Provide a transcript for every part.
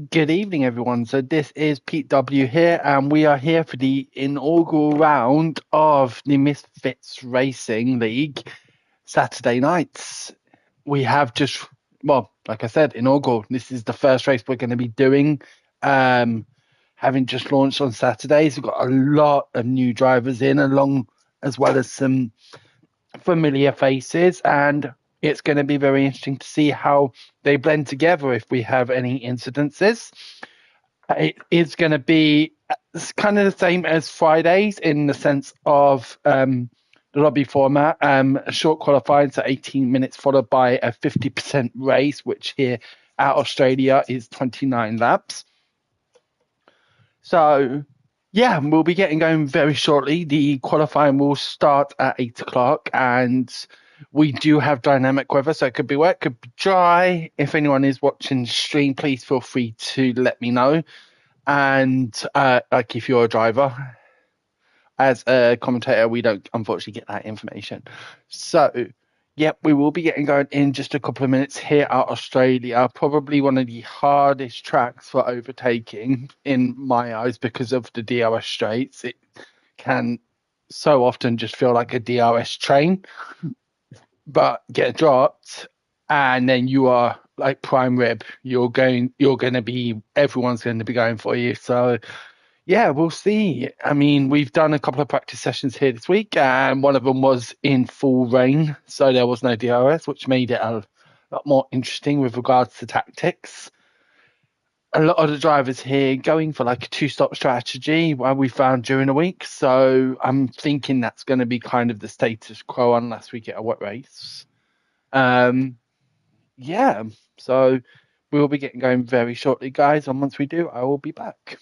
Good evening, everyone. So this is Pete W here, and we are here for the inaugural round of the Misfits Racing League Saturday nights. We have just, well, like I said, inaugural. This is the first race we're going to be doing. Um, Having just launched on Saturdays, we've got a lot of new drivers in, along as well as some familiar faces, and it's going to be very interesting to see how they blend together if we have any incidences. It is going to be it's kind of the same as Fridays in the sense of the lobby format. A short qualifying, so 18 minutes, followed by a 50% race, which here at Australia is 29 laps. So, yeah, we'll be getting going very shortly. The qualifying will start at 8 o'clock, and we do have dynamic weather, so it could be wet, could be dry. If anyone is watching the stream, please feel free to let me know. And like if you're a driver, as a commentator, we don't unfortunately get that information. So, yep, we will be getting going in just a couple of minutes here at Australia. Probably one of the hardest tracks for overtaking in my eyes because of the DRS straights. It can so often just feel like a DRS train, but get dropped, and then you are like prime rib. You're going to be, everyone's going to be going for you. So yeah, we'll see. I mean, we've done a couple of practice sessions here this week, and one of them was in full rain, so there was no DRS, which made it a lot more interesting with regards to tactics. A lot of the drivers here going for like a two-stop strategy, while we found during the week. So I'm thinking that's going to be kind of the status quo unless we get a wet race. Um, yeah, so we'll be getting going very shortly, guys. And once we do, I will be back.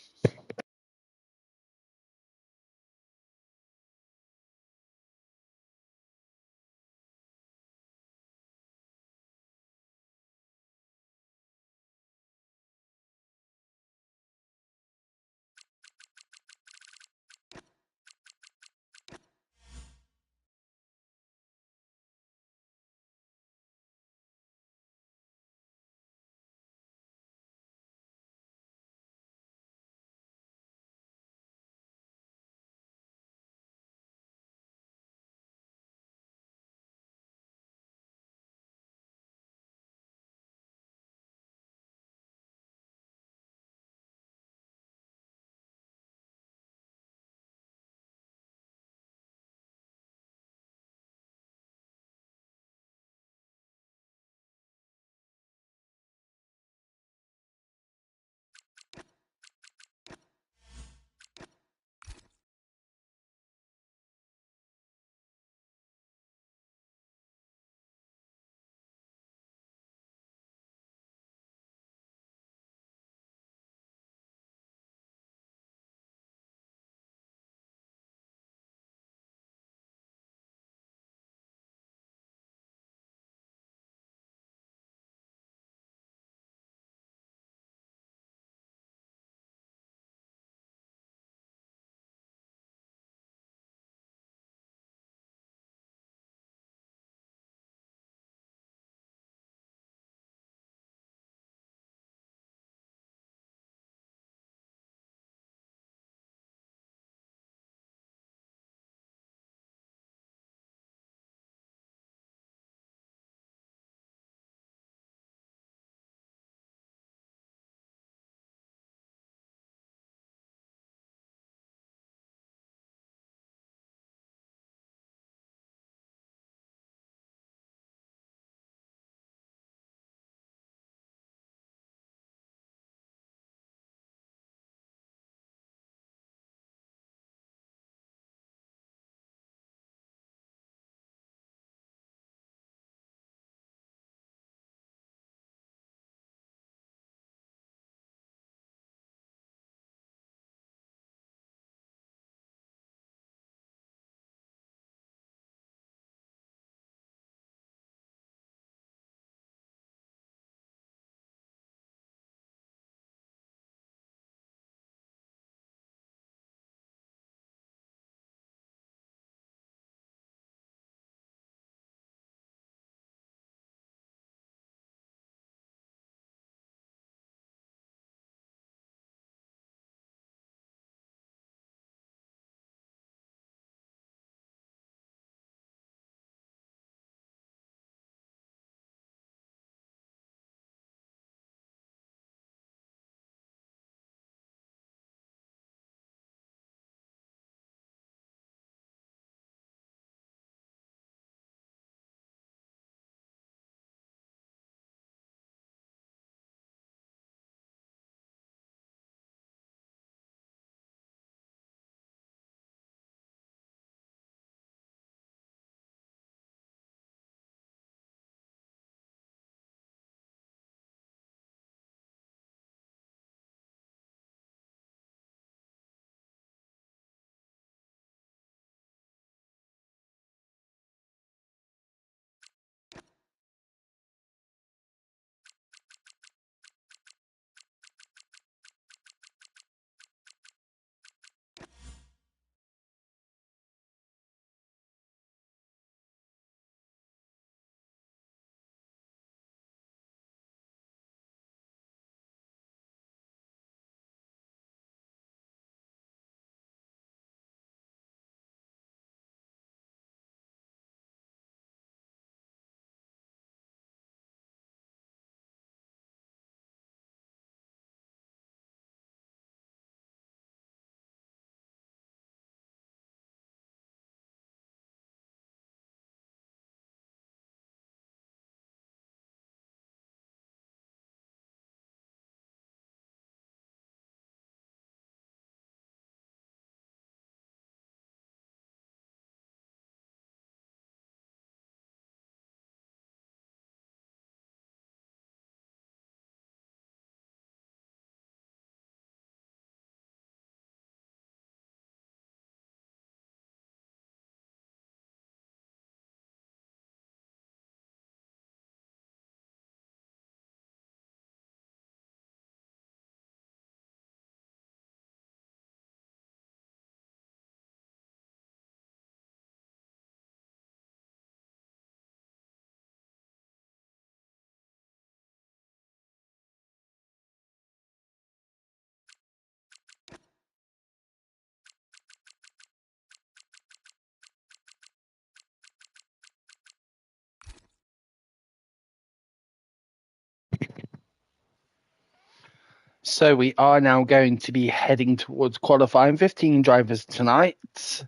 So we are now going to be heading towards qualifying. 15 drivers tonight.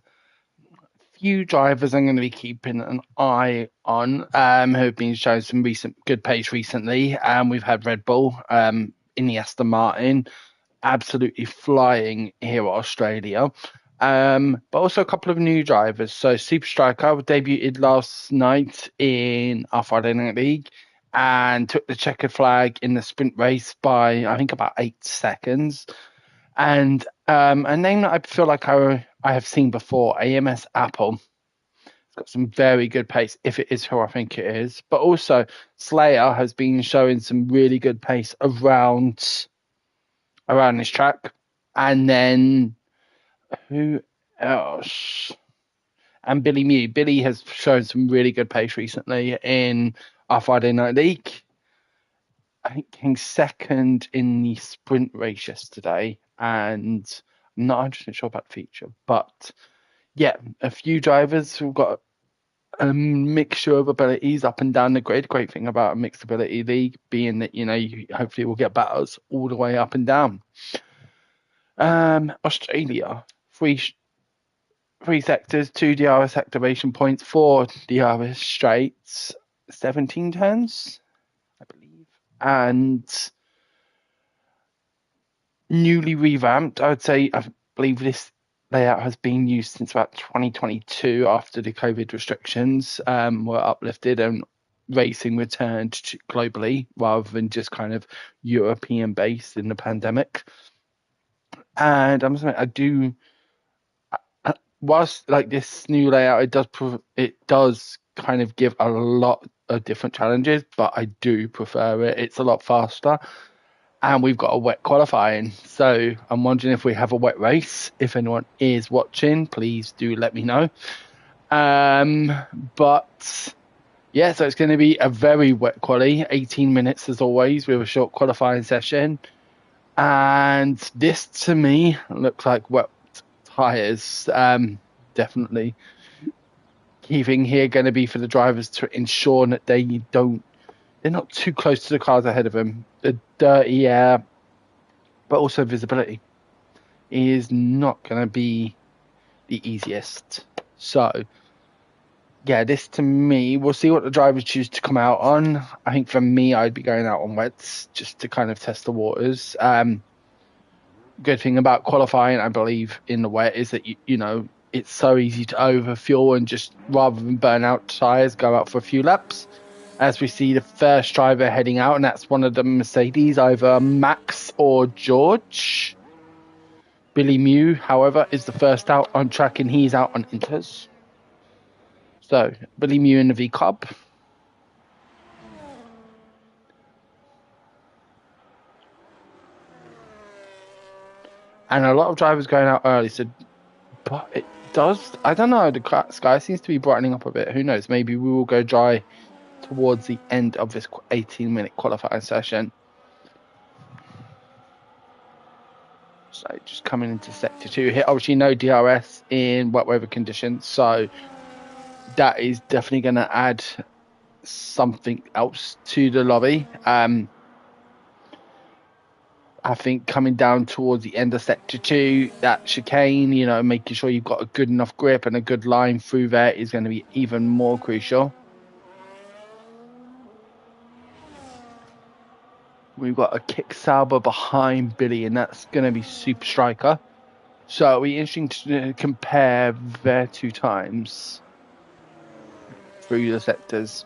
Few drivers I'm going to be keeping an eye on who have been showing some recent good pace recently. We've had Red Bull in the Aston Martin absolutely flying here at Australia. But also a couple of new drivers. So Super Striker debuted last night in our Friday Night League and took the checkered flag in the sprint race by I think about 8 seconds. And a name that I feel like I have seen before, AMS Apple. It's got some very good pace if it is who I think it is. But also Slayer has been showing some really good pace around this track. And then who else? And Billy Mew. Billy has shown some really good pace recently in our Friday Night League. I think came second in the sprint race yesterday, and I'm not 100% sure about the feature, but yeah, a few drivers who've got a mixture of abilities up and down the grid. Great thing about a mixed ability league being that you hopefully will get battles all the way up and down. Australia, three sectors, 2 DRS activation points, 4 DRS straights, 17 turns, I believe, and newly revamped. I would say I believe this layout has been used since about 2022 after the COVID restrictions were uplifted and racing returned globally rather than just kind of European based in the pandemic. And I do whilst like this new layout, it does kind of give a lot of different challenges, but I do prefer it. It's a lot faster, and we've got a wet qualifying. So I'm wondering if we have a wet race. If anyone is watching, please do let me know. But yeah, so it's going to be a very wet quali, 18 minutes as always, with a short qualifying session. And this to me looks like wet tires. Definitely key thing here going to be for the drivers to ensure that they're not too close to the cars ahead of them. The dirty air, but also visibility is not going to be the easiest. So yeah, this to me, we'll see what the drivers choose to come out on. I think for me, I'd be going out on wets just to kind of test the waters. Good thing about qualifying, I believe, in the wet is that it's so easy to overfuel and just rather than burn out tires, go out for a few laps. As we see the first driver heading out, and that's one of the Mercedes, either Max or George. Billy Mew, however, is the first out on track, and he's out on Inters. So Billy Mew in the V Club. And a lot of drivers going out early, but it does. I don't know. The sky seems to be brightening up a bit. Who knows? Maybe we will go dry towards the end of this 18-minute qualifying session. So just coming into sector 2 here. Obviously, no DRS in wet weather conditions, so that is definitely going to add something else to the lobby. I think coming down towards the end of sector 2, that chicane, making sure you've got a good enough grip and a good line through there is going to be even more crucial. We've got a kick Sauber behind Billy, and that's going to be Super Striker. So it'll be interesting to compare their 2 times through the sectors.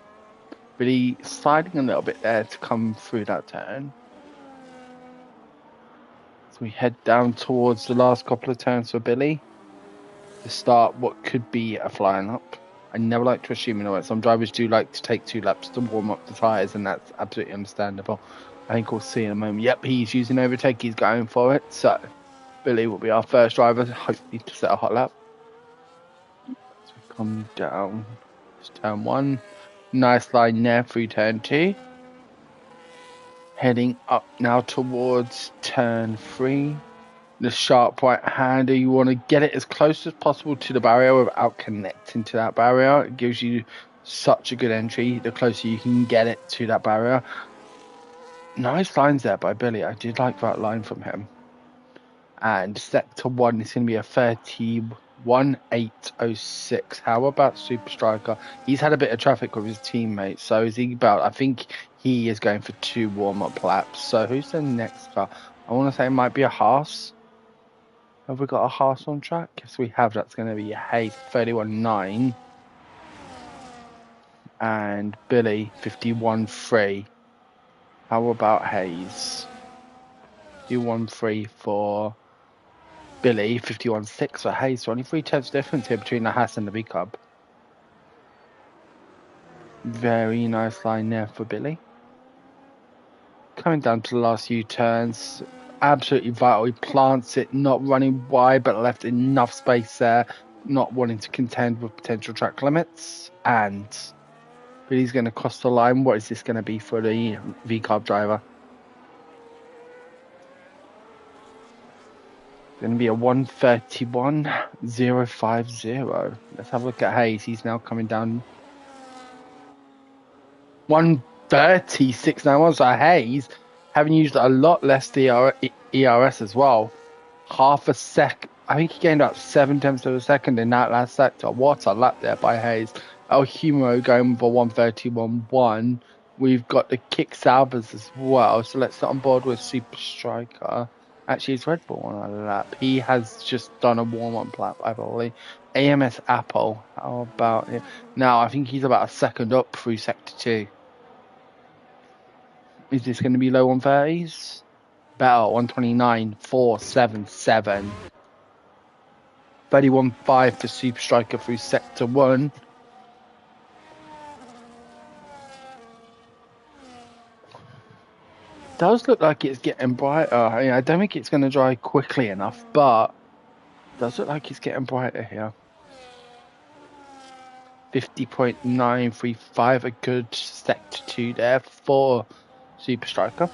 Billy sliding a little bit there to come through that turn. So we head down towards the last couple of turns for Billy to start what could be a flying up. I never like to assume, some drivers do like to take 2 laps to warm up the tyres, and that's absolutely understandable. I think we'll see in a moment. Yep, he's using overtake. He's going for it. So Billy will be our first driver, hopefully to set a hot lap. So we come down. It's turn 1. Nice line there through turn 2. Heading up now towards turn 3. The sharp right-hander, you want to get it as close as possible to the barrier without connecting to that barrier. It gives you such a good entry. The closer you can get it to that barrier, Nice lines there by Billy. I did like that line from him. And sector 1 is going to be a 31.806. How about Super Striker? He's had a bit of traffic with his teammates. So is he about? I think he is going for 2 warm-up laps. So who's the next car? I want to say it might be a Haas. Have we got a Haas on track? Yes, we have. That's going to be Hayes 31.9. And Billy 51.3. How about Hayes? 51.3 for Billy, 51.6 for Hayes. So only 3 tenths difference here between the Haas and the V-Cub. Very nice line there for Billy. Coming down to the last few turns, absolutely vital. He plants it, not running wide, but left enough space there, not wanting to contend with potential track limits. And Billy's going to cross the line. What is this going to be for the V-Cub driver? Going to be a 1:31.050. Let's have a look at Hayes. He's now coming down 1:36.91. So Hayes having used a lot less ERS as well. Half a sec. I think he gained about 7 tenths of a second in that last sector. What a lap there by Hayes. El Humero going for 1:31.1. We've got the kick salvers as well. So let's get on board with Super Striker. Actually, it's Red Bull on a lap. He has just done a warm-up lap, I believe. AMS Apple. How about him? Now, I think he's about a second up through Sector 2. Is this going to be low 130s? Better, 129.477. 31.5 for Super Striker through Sector 1. Does look like it's getting brighter. I don't think it's going to dry quickly enough, but it does look like it's getting brighter here. 50.935, a good sector 2 there for Super Striker.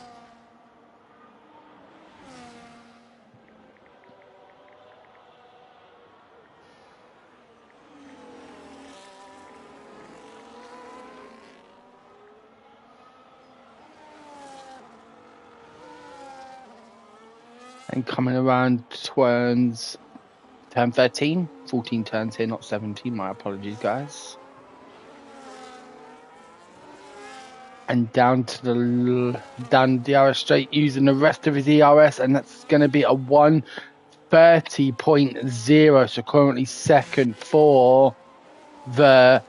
And coming around turns, turn 13, 14 turns here, not 17. My apologies, guys. And down to the DRS straight using the rest of his ERS, and that's going to be a 1:30.0. So currently second for the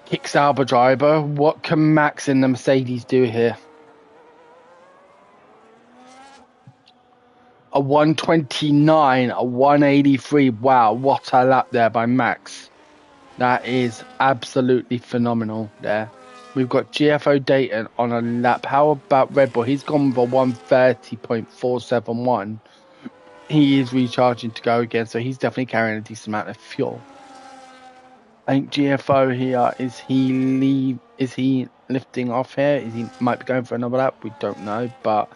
Kick Sauber driver. What can Max and the Mercedes do here? A 1:29, a 1:83. Wow, what a lap there by Max. That is absolutely phenomenal there. We've got GFO Dayton on a lap. How about Red Bull? He's gone for 1:30.471. He is recharging to go again, so he's definitely carrying a decent amount of fuel. I think GFO here, is he lifting off here? Is he might be going for another lap? We don't know, but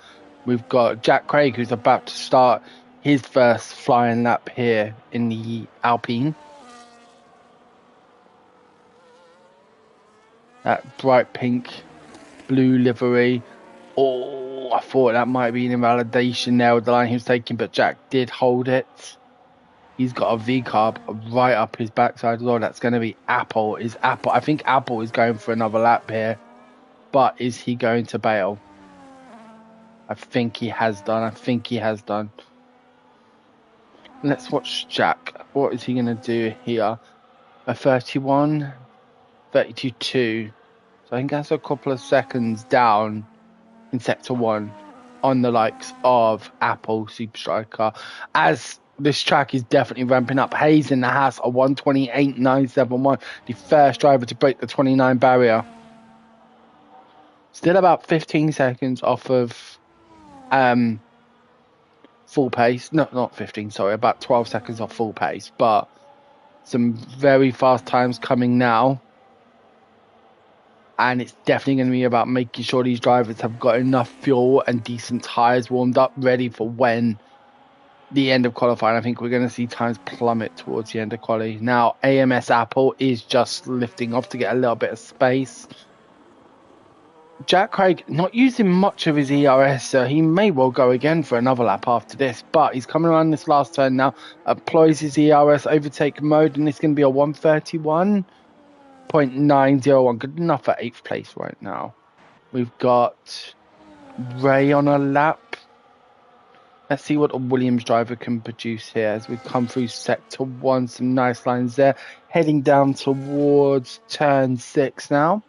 we've got Jack Craig, who's about to start his first flying lap here in the Alpine. That bright pink, blue livery. Oh, I thought that might be an invalidation there with the line he was taking, but Jack did hold it. He's got a V-carb right up his backside as well. That's going to be Apple. I think Apple is going for another lap here, but is he going to bail? I think he has done. Let's watch Jack. What is he going to do here? A 31, 32.2. So I think that's a couple of seconds down in Sector 1 on the likes of Apple Super Striker. As this track is definitely ramping up. Hayes in the house, a 1:28.971. The first driver to break the 29 barrier. Still about 15 seconds off of full pace. No, not 15, sorry. About 12 seconds off full pace. But some very fast times coming now. And it's definitely going to be about making sure these drivers have got enough fuel and decent tyres warmed up, ready for when the end of qualifying. I think we're going to see times plummet towards the end of quali. Now, AMS Apple is just lifting off to get a little bit of space. Jack Craig not using much of his ERS, so he may well go again for another lap after this, but he's coming around this last turn now, employs his ERS overtake mode, and it's going to be a 131.901. Good enough for 8th place right now. We've got Ray on a lap. Let's see what a Williams driver can produce here as we come through sector 1. Some nice lines there. Heading down towards turn 6 now.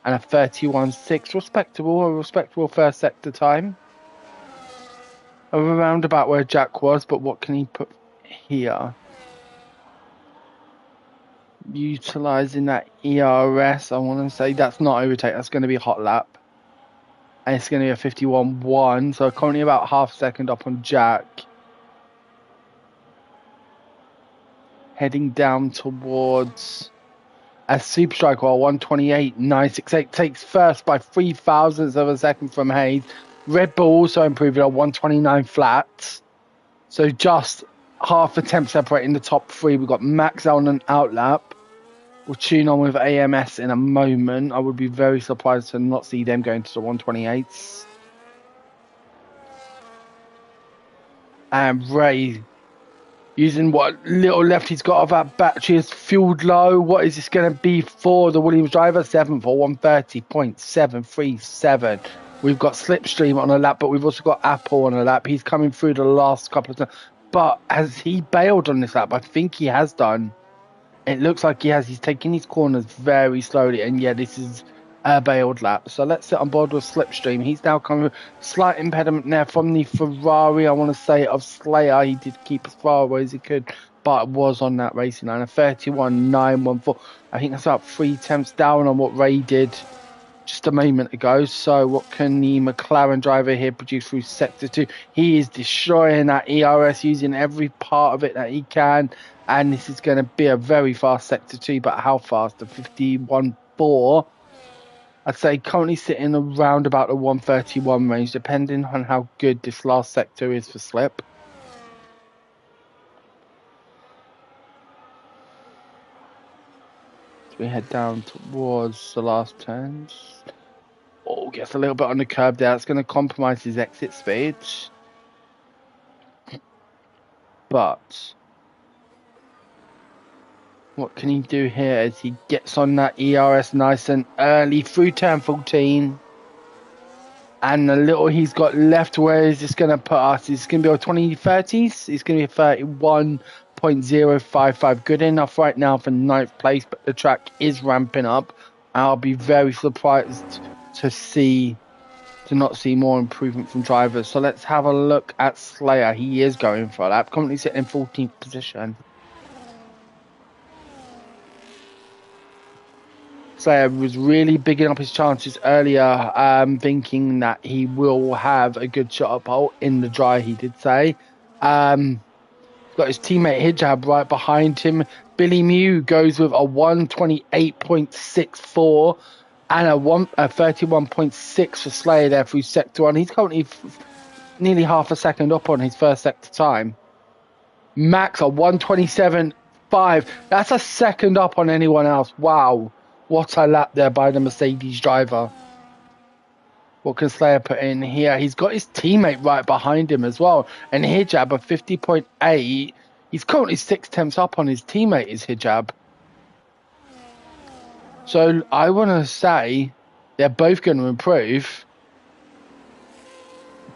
And a 31.6. A respectable first sector time. Around about where Jack was, but what can he put here? Utilising that ERS, I want to say that's not overtake. That's going to be a hot lap. And it's going to be a 51.1, so currently about half a second up on Jack. Heading down towards a Super Striker, 128.968. Takes first by 3 thousandths of a second from Hayes. Red Bull also improving on 129 flat. So just half a temp separating the top 3. We've got Max on an outlap. We'll tune on with AMS in a moment. I would be very surprised to not see them going to the 128s. And Ray, using what little left he's got of that battery, is fueled low. What is this going to be for the Williams driver? 7th for 130.737. We've got Slipstream on a lap, but we've also got Apple on a lap. He's coming through the last couple of times. But has he bailed on this lap? I think he has done. It looks like he has. He's taking his corners very slowly. And yeah, this is a bailed lap. So let's sit on board with Slipstream. He's now coming. Slight impediment there from the Ferrari, I want to say, of Slayer. He did keep as far away as he could, but was on that racing line. A 31.914. I think that's about 3 tenths down on what Ray did just a moment ago. So what can the McLaren driver here produce through sector 2? He is destroying that ERS, using every part of it that he can. And this is going to be a very fast sector 2, but how fast? A 51.4. I'd say currently sitting around about the 131 range, depending on how good this last sector is for slip. So we head down towards the last turns. Oh, gets a little bit on the curb there. It's going to compromise his exit speed. But what can he do here as he gets on that ERS nice and early through turn 14? And the little he's got left, where is this going to put us? It's going to be a 2030s. It's going to be a 31.055. Good enough right now for 9th place, but the track is ramping up. I'll be very surprised to not see more improvement from drivers. So let's have a look at Slayer. He is going for a lap. Currently sitting in 14th position. Slayer was really bigging up his chances earlier, thinking that he will have a good shot at pole in the dry, he did say. Got his teammate Hijab right behind him. Billy Mew goes with a 128.64 and a 31.6 for Slayer there through sector 1. He's currently nearly half a second up on his first sector time. Max a 127.5. That's a second up on anyone else. Wow. What a lap there by the Mercedes driver. What can Slayer put in here? He's got his teammate right behind him as well. And Hijab a 50.8. He's currently 6 tenths up on his teammate, is Hijab. So I want to say they're both going to improve.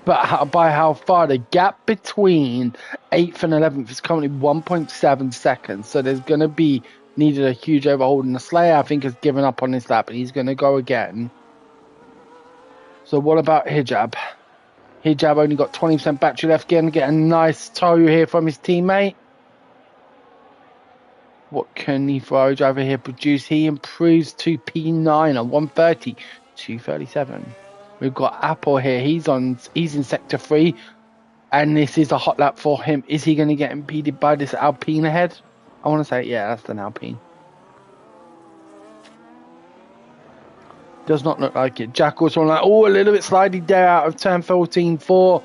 But by how far? The gap between 8th and 11th is currently 1.7 seconds. So there's going to be needed a huge overhaul. And the Slayer, I think, has given up on this lap. And he's going to go again. So what about Hijab? Hijab only got 20% battery left. Again, get a nice tow here from his teammate. What can the Ferrari driver here produce? He improves to P9 on 130, 237. We've got Apple here. He's in sector 3. And this is a hot lap for him. Is he going to get impeded by this Alpine ahead? I want to say, yeah, that's an Alpine. Does not look like it. Jack also like, a little bit sliding there out of turn 14 for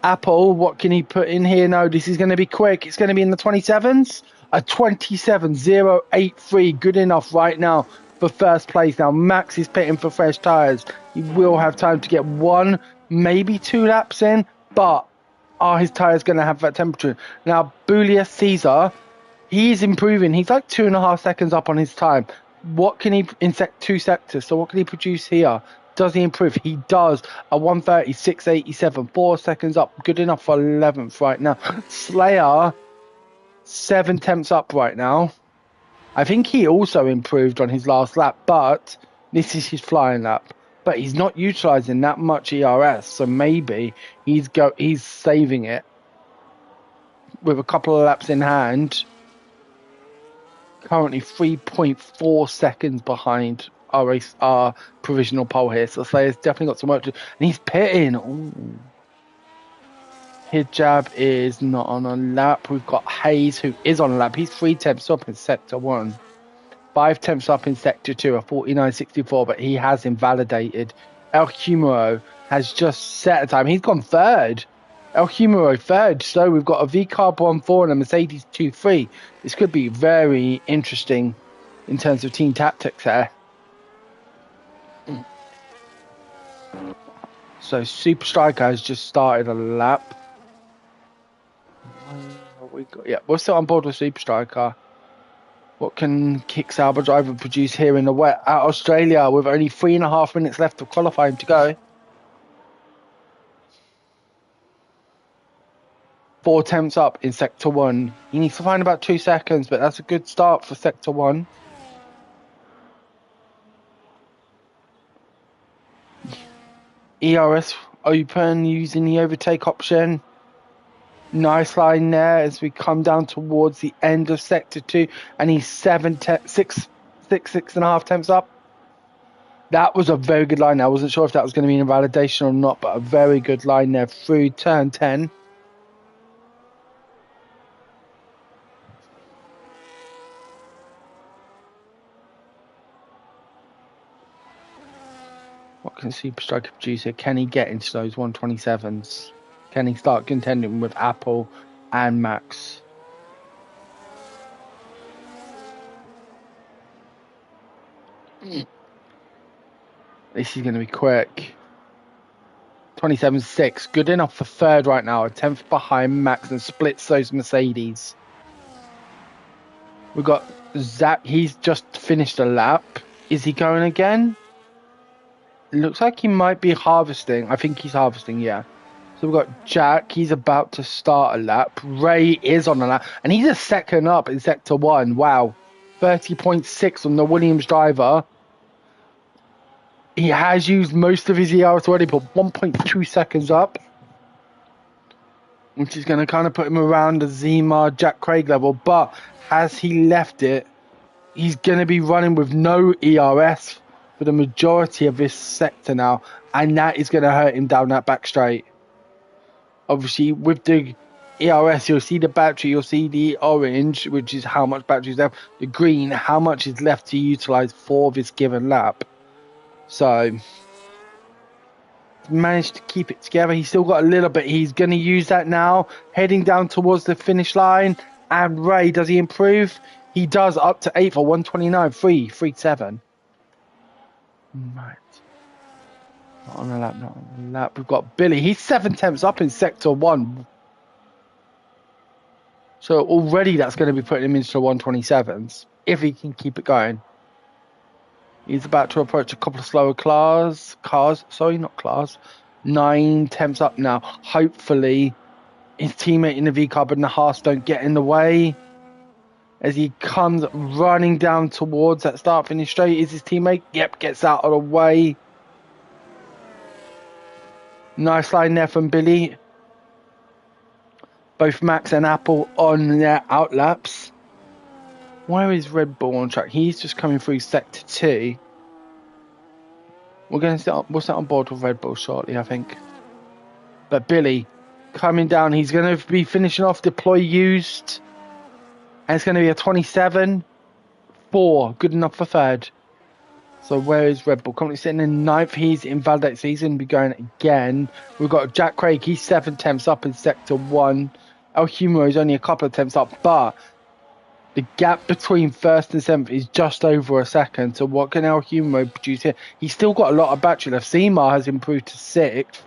Apple. What can he put in here? No, this is going to be quick. It's going to be in the 27s. A 27.083. Good enough right now for first place. Now, Max is pitting for fresh tyres. He will have time to get 1, maybe 2 laps in, but are his tyres going to have that temperature? Now, Julius Caesar, he's improving. He's like 2.5 seconds up on his time. What can he in 2 sectors? So what can he produce here? Does he improve? He does. A 1:30, 6:87, 4 seconds up. Good enough for 11th right now. Slayer, 7 tenths up right now. I think he also improved on his last lap, but this is his flying lap. But he's not utilising that much ERS, so maybe he's saving it with a couple of laps in hand. Currently 3.4 seconds behind our provisional pole here, so Slayer's definitely got some work to do. And he's pitting. Ooh. His jab is not on a lap. We've got Hayes, who is on a lap. He's 3 tenths up in sector 1. 5 tenths up in sector 2, a 49.64, but he has invalidated. El Humero has just set a time. He's gone 3rd. El Humero 3rd. So we've got a V-Carb 1.4 and a Mercedes 2.3. This could be very interesting in terms of team tactics there. So Super Striker has just started a lap. We're still on board with Super Striker. What can Kick Sauber driver produce here in the wet at Australia with only 3.5 minutes left of qualifying to go? 4 tenths up in sector 1. He needs to find about 2 seconds, but that's a good start for sector 1. ERS open using the overtake option. Nice line there as we come down towards the end of sector 2, and he's 6.5 tenths up. That was a very good line. I wasn't sure if that was going to be an invalidation or not, but a very good line there through turn 10. What can Super Striker produce here? Can he get into those 127s? Can he start contending with Apple and Max? This is going to be quick. 27.6. Good enough for 3rd right now. A 10th behind Max and splits those Mercedes. We've got Zach. He's just finished a lap. Is he going again? It looks like he might be harvesting. I think he's harvesting, yeah. So we've got Jack. He's about to start a lap. Ray is on a lap. And he's a second up in sector 1. Wow. 30.6 on the Williams driver. He has used most of his ERS already, but 1.2 seconds up. Which is going to kind of put him around the Zima Jack Craig level. But has he left it? He's going to be running with no ERS for the majority of this sector now. And that is going to hurt him down that back straight. Obviously, with the ERS, you'll see the battery, you'll see the orange, which is how much battery is left. The green, how much is left to utilise for this given lap. So, managed to keep it together. He's still got a little bit. He's going to use that now, heading down towards the finish line. And Ray, does he improve? He does, up to 8th for 129, 3.37. Right. Not on a lap, not on a lap. We've got Billy. He's 7 tenths up in sector 1. So already that's going to be putting him into the 127s if he can keep it going. He's about to approach a couple of slower cars. 9 tenths up now. Hopefully his teammate in the V-Carb and the Haas don't get in the way. As he comes running down towards that start-finish straight, is his teammate? Yep, gets out of the way. Nice line there from Billy. Both Max and Apple on their outlaps. Where is Red Bull on track? He's just coming through sector 2. We'll set on board with Red Bull shortly, I think. But Billy coming down. He's going to be finishing off deploy used. And it's going to be a 27.4. Good enough for 3rd. So where is Red Bull? Currently sitting in 9th. He's invalidated, so he's going to be going again. We've got Jack Craig. He's 7 tenths up in sector 1. El Humero is only a couple of tenths up, but The gap between first and seventh is just over a second. So what can El Humo produce here? He's still got a lot of battery left. Seymour has improved to sixth,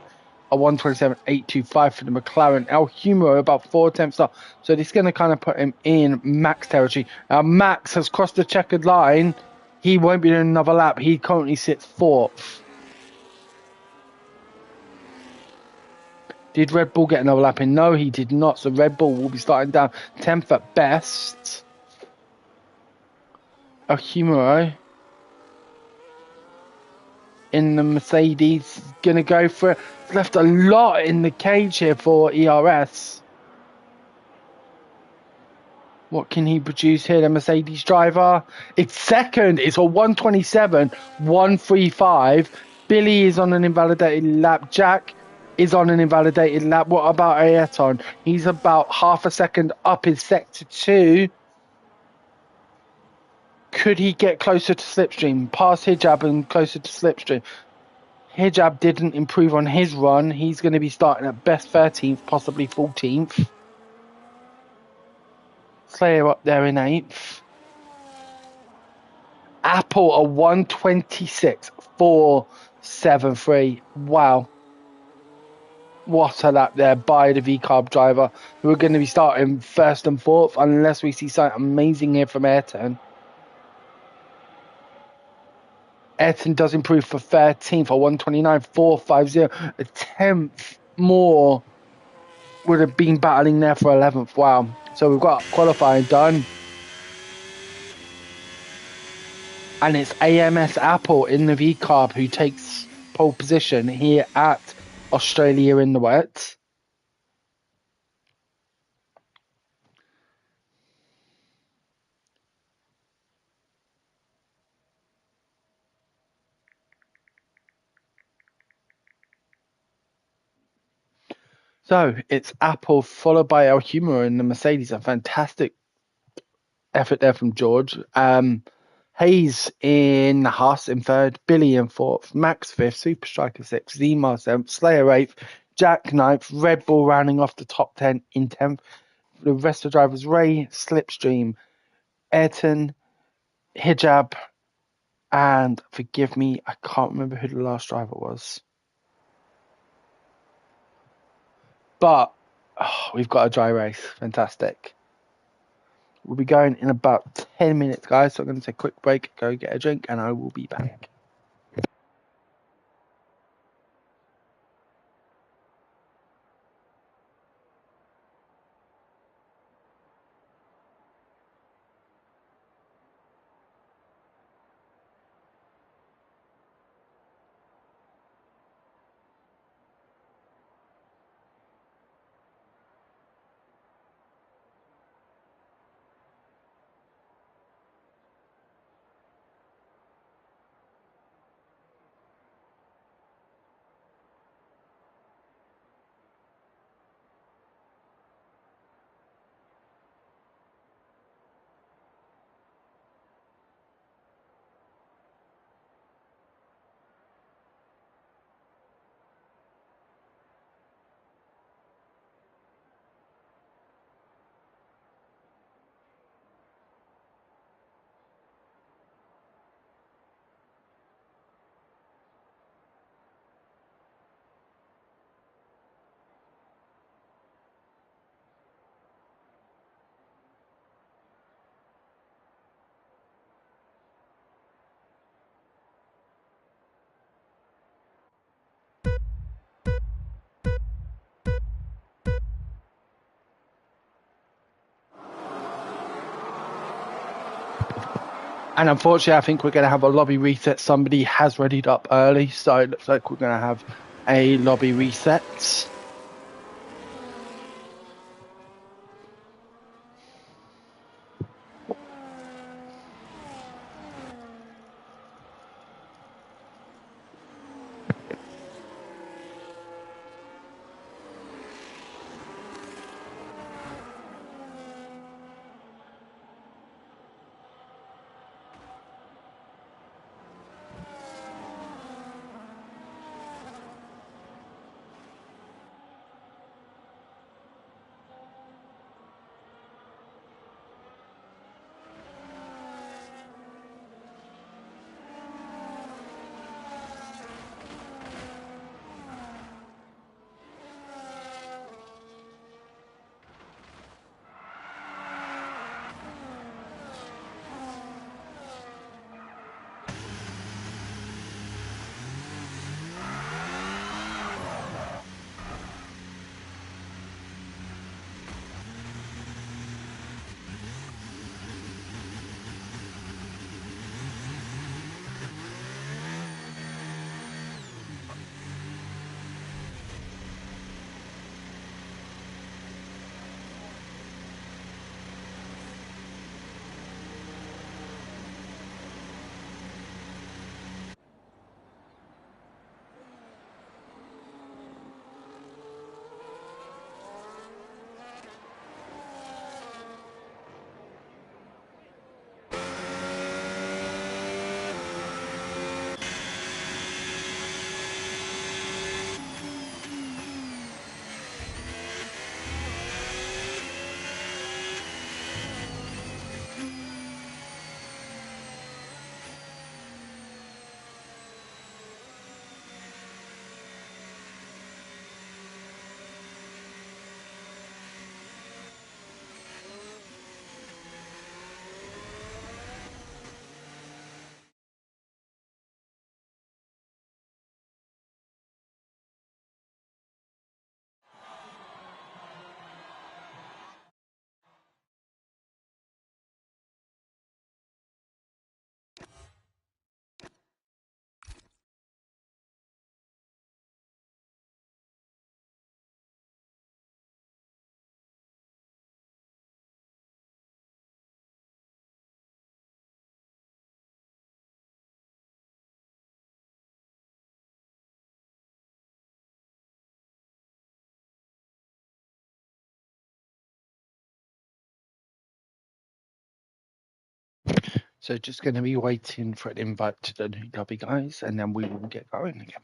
a 1:27.825 for the McLaren. El Humo about 4 tenths up. So this is going to kind of put him in Max territory. Now Max has crossed the checkered line. He won't be doing another lap. He currently sits fourth. Did Red Bull get another lap in? No, he did not. So Red Bull will be starting down 10th at best. El Humo in the Mercedes gonna go for it. Left a lot in the cage here for ERS. What can he produce here? The Mercedes driver. It's second. It's a 1:27.135. Billy is on an invalidated lap. Jack is on an invalidated lap. What about Ayrton? He's about half a second up in sector 2. Could he get closer to slipstream? Past Hijab and closer to slipstream. Hijab didn't improve on his run. He's going to be starting at best 13th, possibly 14th. Slayer up there in 8th. Apple a 1:26.473. Wow. What a lap there by the V-Carb driver, who are going to be starting first and fourth unless we see something amazing here from Ayrton. Ayrton does improve for 13th, a 1:29.450. A 10th more would have been battling there for 11th. Wow. So we've got qualifying done. And it's AMS Apple in the V-Carb who takes pole position here at Australia in the wet. So it's Apple followed by El Humo in the Mercedes. A fantastic effort there from George. Hayes in the Haas in third, Billy in fourth, Max fifth, Super Striker sixth, Zemar seventh, Slayer eighth, Jack ninth, Red Bull rounding off the top 10 in 10th. The rest of the drivers, Ray, Slipstream, Ayrton, Hijab, and forgive me, I can't remember who the last driver was. But we've got a dry race. Fantastic. We'll be going in about 10 minutes, guys. So I'm going to take a quick break, go get a drink, and I will be back. And unfortunately, I think we're going to have a lobby reset. Somebody has readied up early, so it looks like we're going to have a lobby reset. So just going to be waiting for an invite to the new lobby, guys, and then we will get going again.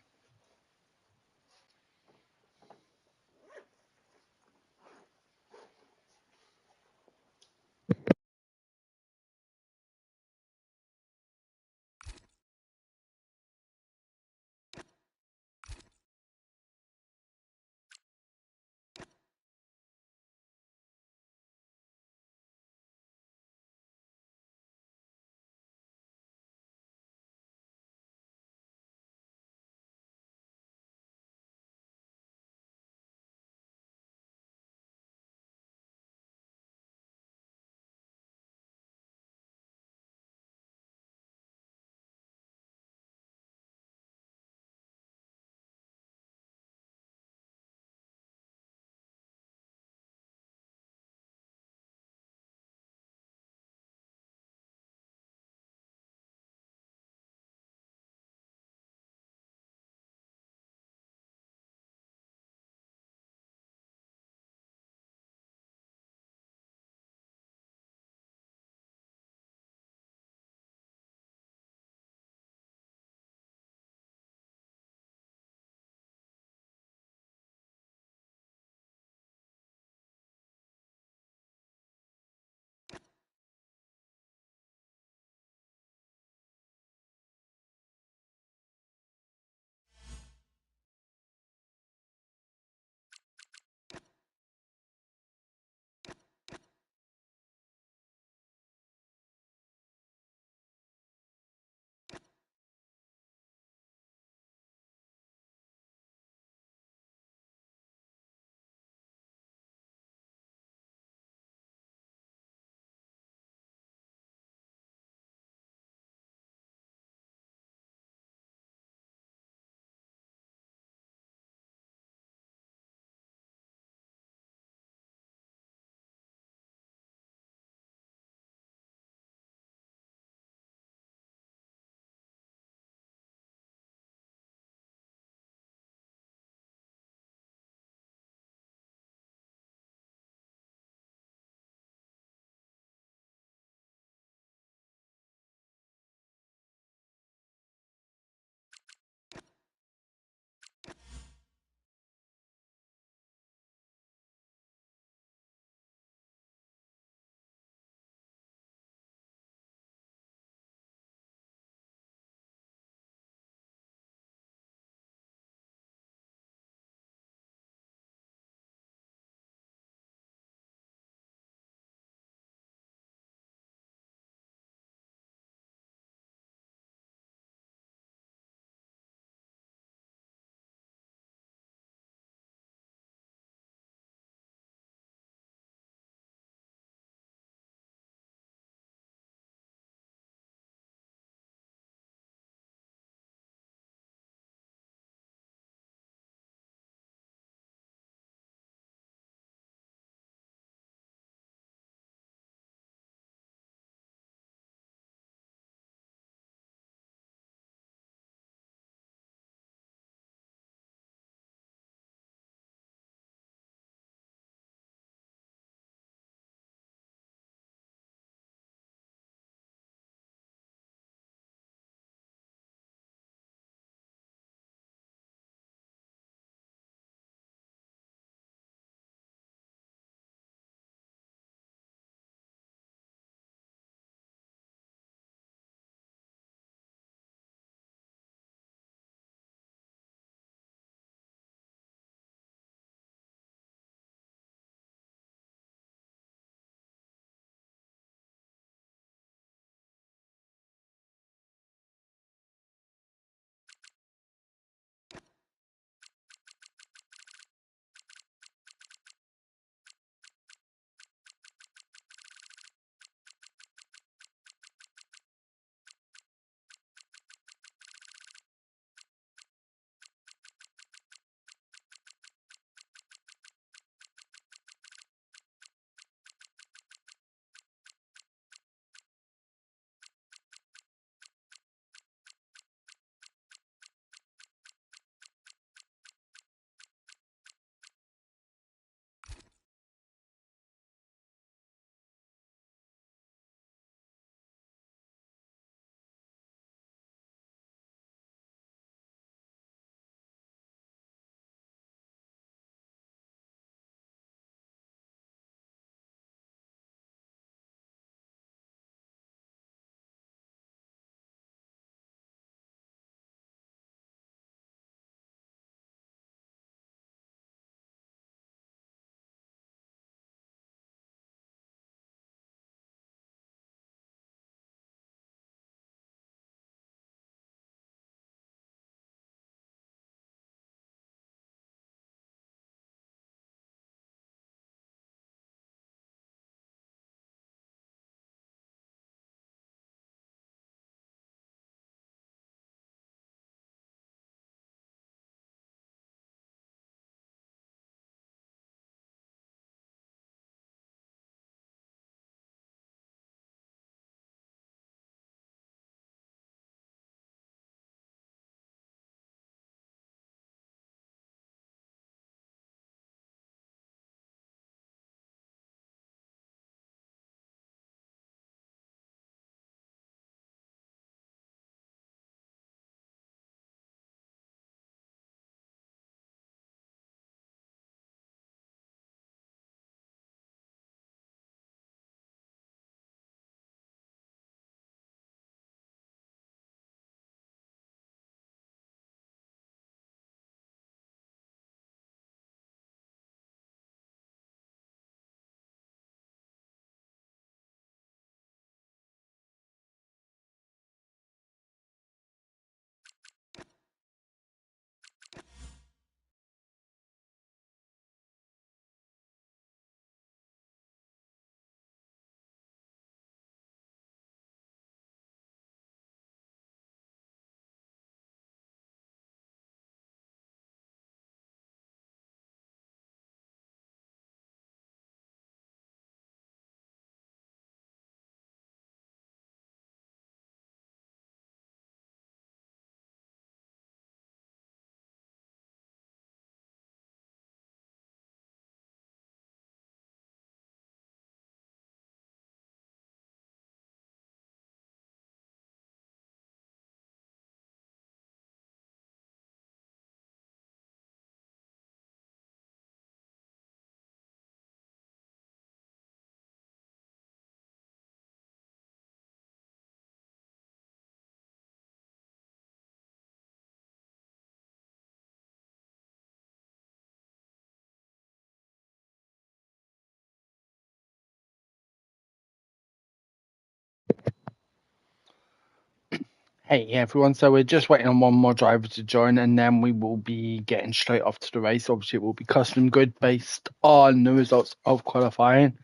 Hey everyone, so we're just waiting on one more driver to join and then we will be getting straight off to the race. Obviously, it will be custom grid based on the results of qualifying.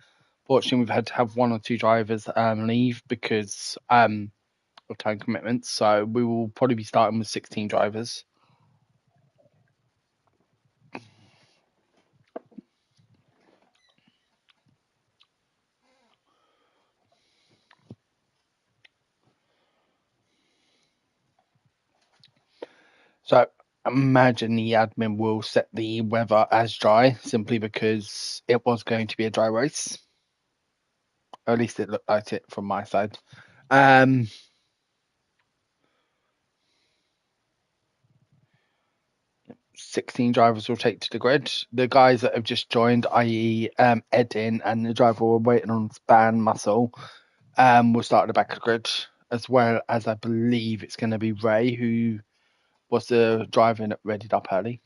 Fortunately, we've had to have one or two drivers leave because of time commitments. So we will probably be starting with 16 drivers. So imagine the admin will set the weather as dry simply because it was going to be a dry race. Or at least it looked like it from my side. Um, 16 drivers will take to the grid. The guys that have just joined, i.e., Edin and the driver we're waiting on Span Muscle, will start at the back of the grid, as well as I believe it's going to be Ray, who was the driver that readied up early.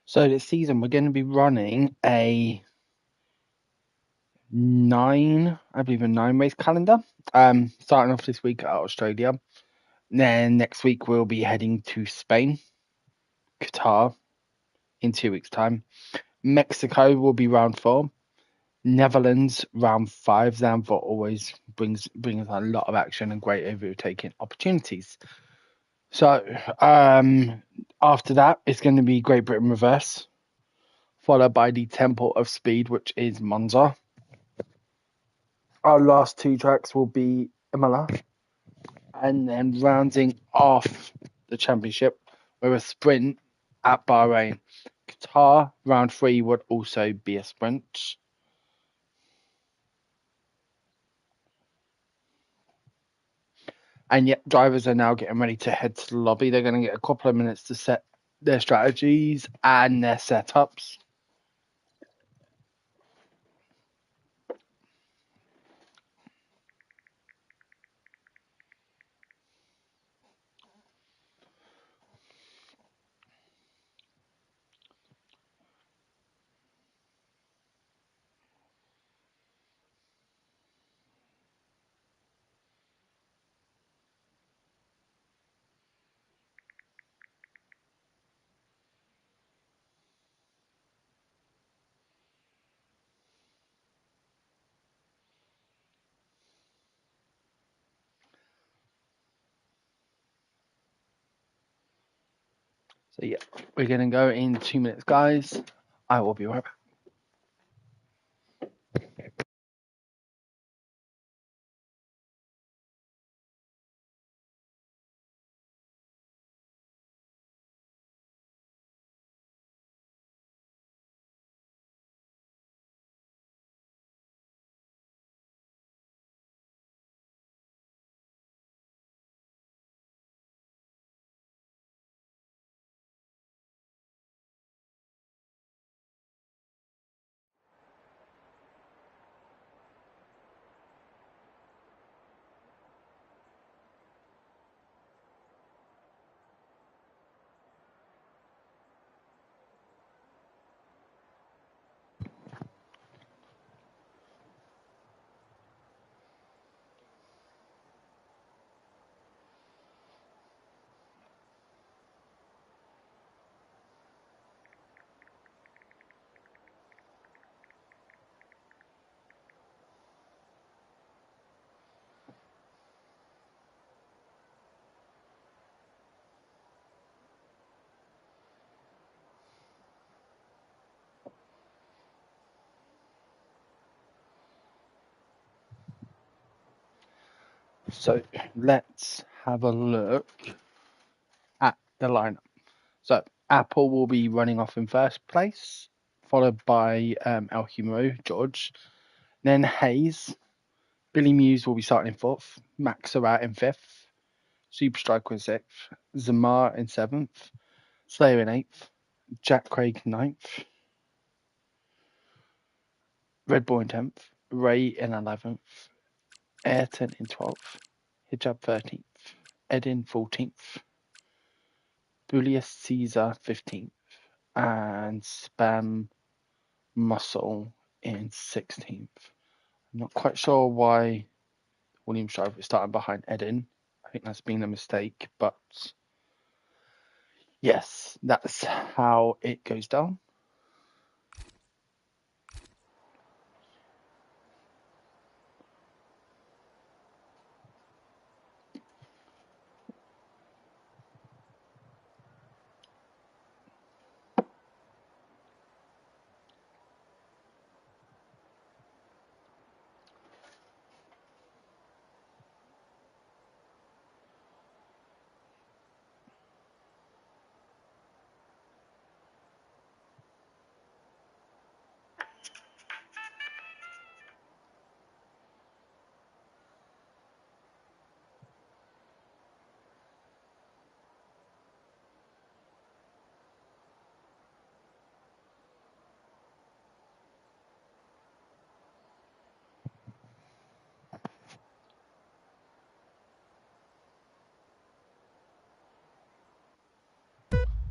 So this season we're going to be running a I believe a 9 race calendar. Starting off this week at Australia. Then next week we'll be heading to Spain, Qatar in 2 weeks' time. Mexico will be round 4. Netherlands round 5. Zandvoort always brings a lot of action and great overtaking opportunities. So after that, it's going to be Great Britain reverse, followed by the Temple of Speed, which is Monza. Our last two tracks will be Imola, and then rounding off the championship with a sprint at Bahrain. Qatar round 3 would also be a sprint. And yet, drivers are now getting ready to head to the lobby. They're going to get a couple of minutes to set their strategies and their setups. So, yeah, we're going to go in 2 minutes, guys. I will be right back. So, let's have a look at the lineup. So, Apple will be running off in first place, followed by El Humero, George, then Hayes, Billy Muse will be starting in 4th. Max Surratt in 5th. Super Striker in 6th. Zamar in 7th. Slayer in 8th. Jack Craig in 9th. Red Bull in 10th. Ray in 11th. Ayrton in 12th. Hijab 13th. Edin 14th. Julius Caesar 15th. And Spam Muscle in 16th. I'm not quite sure why William Shriver is starting behind Edin. I think that's been a mistake, but yes, that's how it goes down.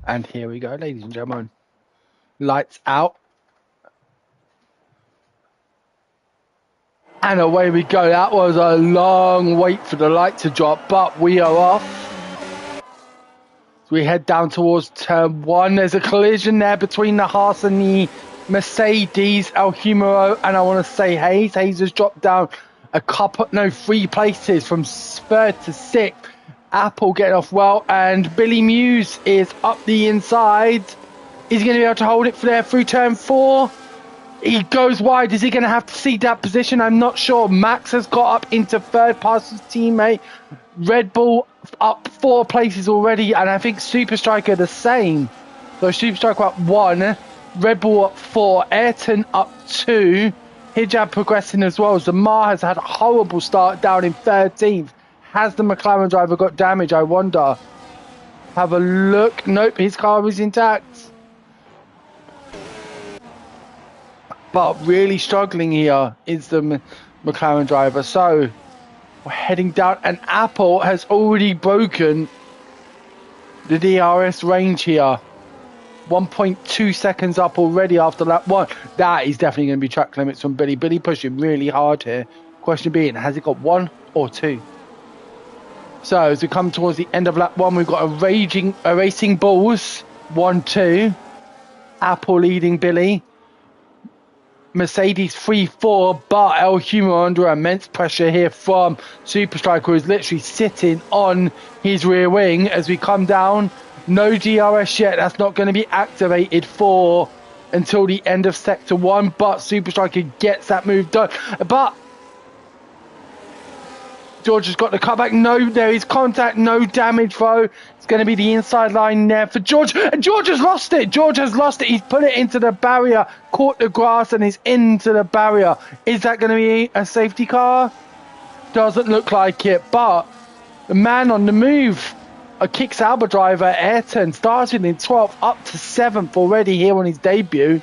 And here we go, ladies and gentlemen. Lights out. And away we go. That was a long wait for the light to drop, but we are off. We head down towards turn 1. There's a collision there between the Haas and the Mercedes, El Humero, and I want to say Hayes. Hayes has dropped down 3 places from 3rd to 6th. Apple getting off well, and Billy Muse is up the inside. Is he going to be able to hold it through turn 4? He goes wide. Is he going to have to cede that position? I'm not sure. Max has got up into 3rd past his teammate. Red Bull up 4 places already, and I think Super Striker the same. So Super Striker up 1, Red Bull up 4, Ayrton up 2, Hijab progressing as well. Zamar has had a horrible start down in 13th. Has the McLaren driver got damage, I wonder? Have a look. Nope, his car is intact. But really struggling here is the McLaren driver. So we're heading down, and Apple has already broken the DRS range here. 1.2 seconds up already after lap 1. That is definitely going to be track limits from Billy. Billy pushing really hard here. Question being, has he got 1 or 2? So as we come towards the end of lap 1, we've got a Racing Bulls 1-2. Apple leading Billy. Mercedes 3-4, but El Humo under immense pressure here from Super Striker, who is literally sitting on his rear wing as we come down. No DRS yet. That's not going to be activated for until the end of Sector 1, but Super Striker gets that move done. But George has got the cutback. No, there is contact. No damage, though. It's going to be the inside line there for George. And George has lost it. George has lost it. He's put it into the barrier, caught the grass, and is into the barrier. Is that going to be a safety car? Doesn't look like it, but the man on the move, a Kick Sauber driver, Ayrton, started in 12th, up to 7th already here on his debut.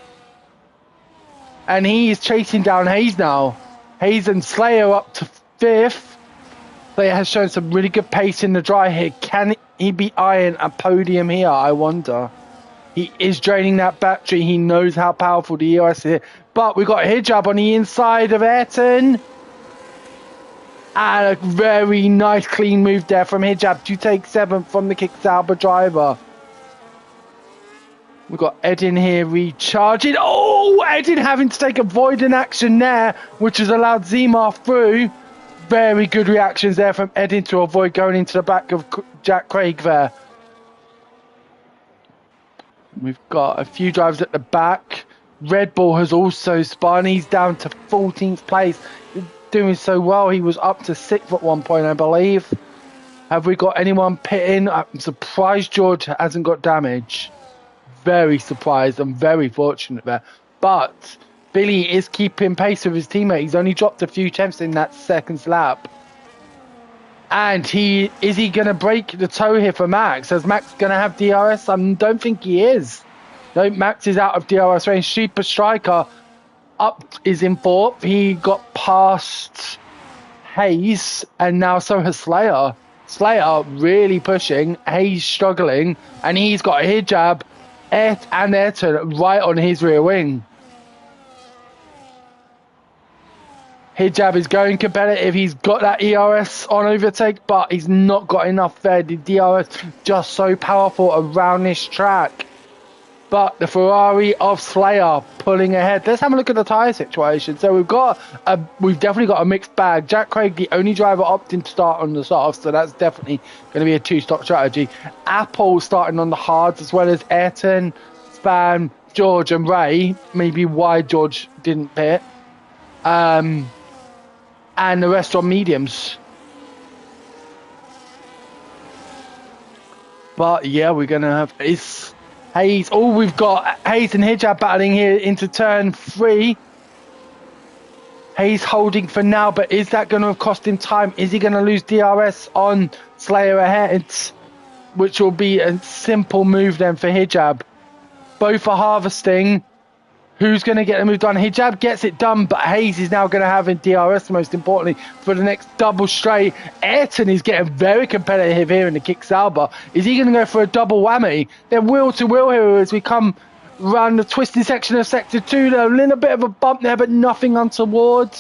And he is chasing down Hayes now. Hayes and Slayer up to 5th. Slayer has shown some really good pace in the dry here. Can he be eyeing a podium here? I wonder. He is draining that battery. He knows how powerful the EOS is here. But we've got Hijab on the inside of Ayrton. And a very nice clean move there from Hijab to take 7th from the Kick Sauber driver. We've got Edin here recharging. Oh, Edin having to take avoiding action there, which has allowed Zemar through. Very good reactions there from Edin to avoid going into the back of Jack Craig there. We've got a few drivers at the back. Red Bull has also spun. He's down to 14th place. Doing so well. He was up to 6th at one point, I believe. Have we got anyone pitting? I'm surprised George hasn't got damage. Very surprised and very fortunate there. But Billy is keeping pace with his teammate. He's only dropped a few tenths in that second lap. And is he going to break the toe here for Max? Is Max going to have DRS? I don't think he is. No, Max is out of DRS range. Super Striker is in fourth. He got past Hayes, and now so has Slayer. Slayer really pushing. Hayes struggling, and he's got Hijab and Ayrton right on his rear wing. Hijab is going competitive. He's got that ERS on overtake, but he's not got enough there. The DRS just so powerful around this track. But the Ferrari of Slayer pulling ahead. Let's have a look at the tyre situation. So we've definitely got a mixed bag. Jack Craig, the only driver opting to start on the softs, so that's definitely going to be a two-stop strategy. Apple starting on the hards, as well as Ayrton, Span, George and Ray. Maybe why George didn't pit. And the rest on mediums. But yeah, we're going to have Hayes. Oh, we've got Hayes and Hijab battling here into turn 3. Hayes holding for now, but is that going to cost him time? Is he going to lose DRS on Slayer ahead? Which will be a simple move then for Hijab. Both are harvesting. Who's going to get the move done? Hijab gets it done, but Hayes is now going to have a DRS, most importantly, for the next double straight. Ayrton is getting very competitive here in the Kick Sauber. Is he going to go for a double whammy? They're wheel to wheel here as we come around the twisty section of Sector 2. A little bit of a bump there, but nothing untoward.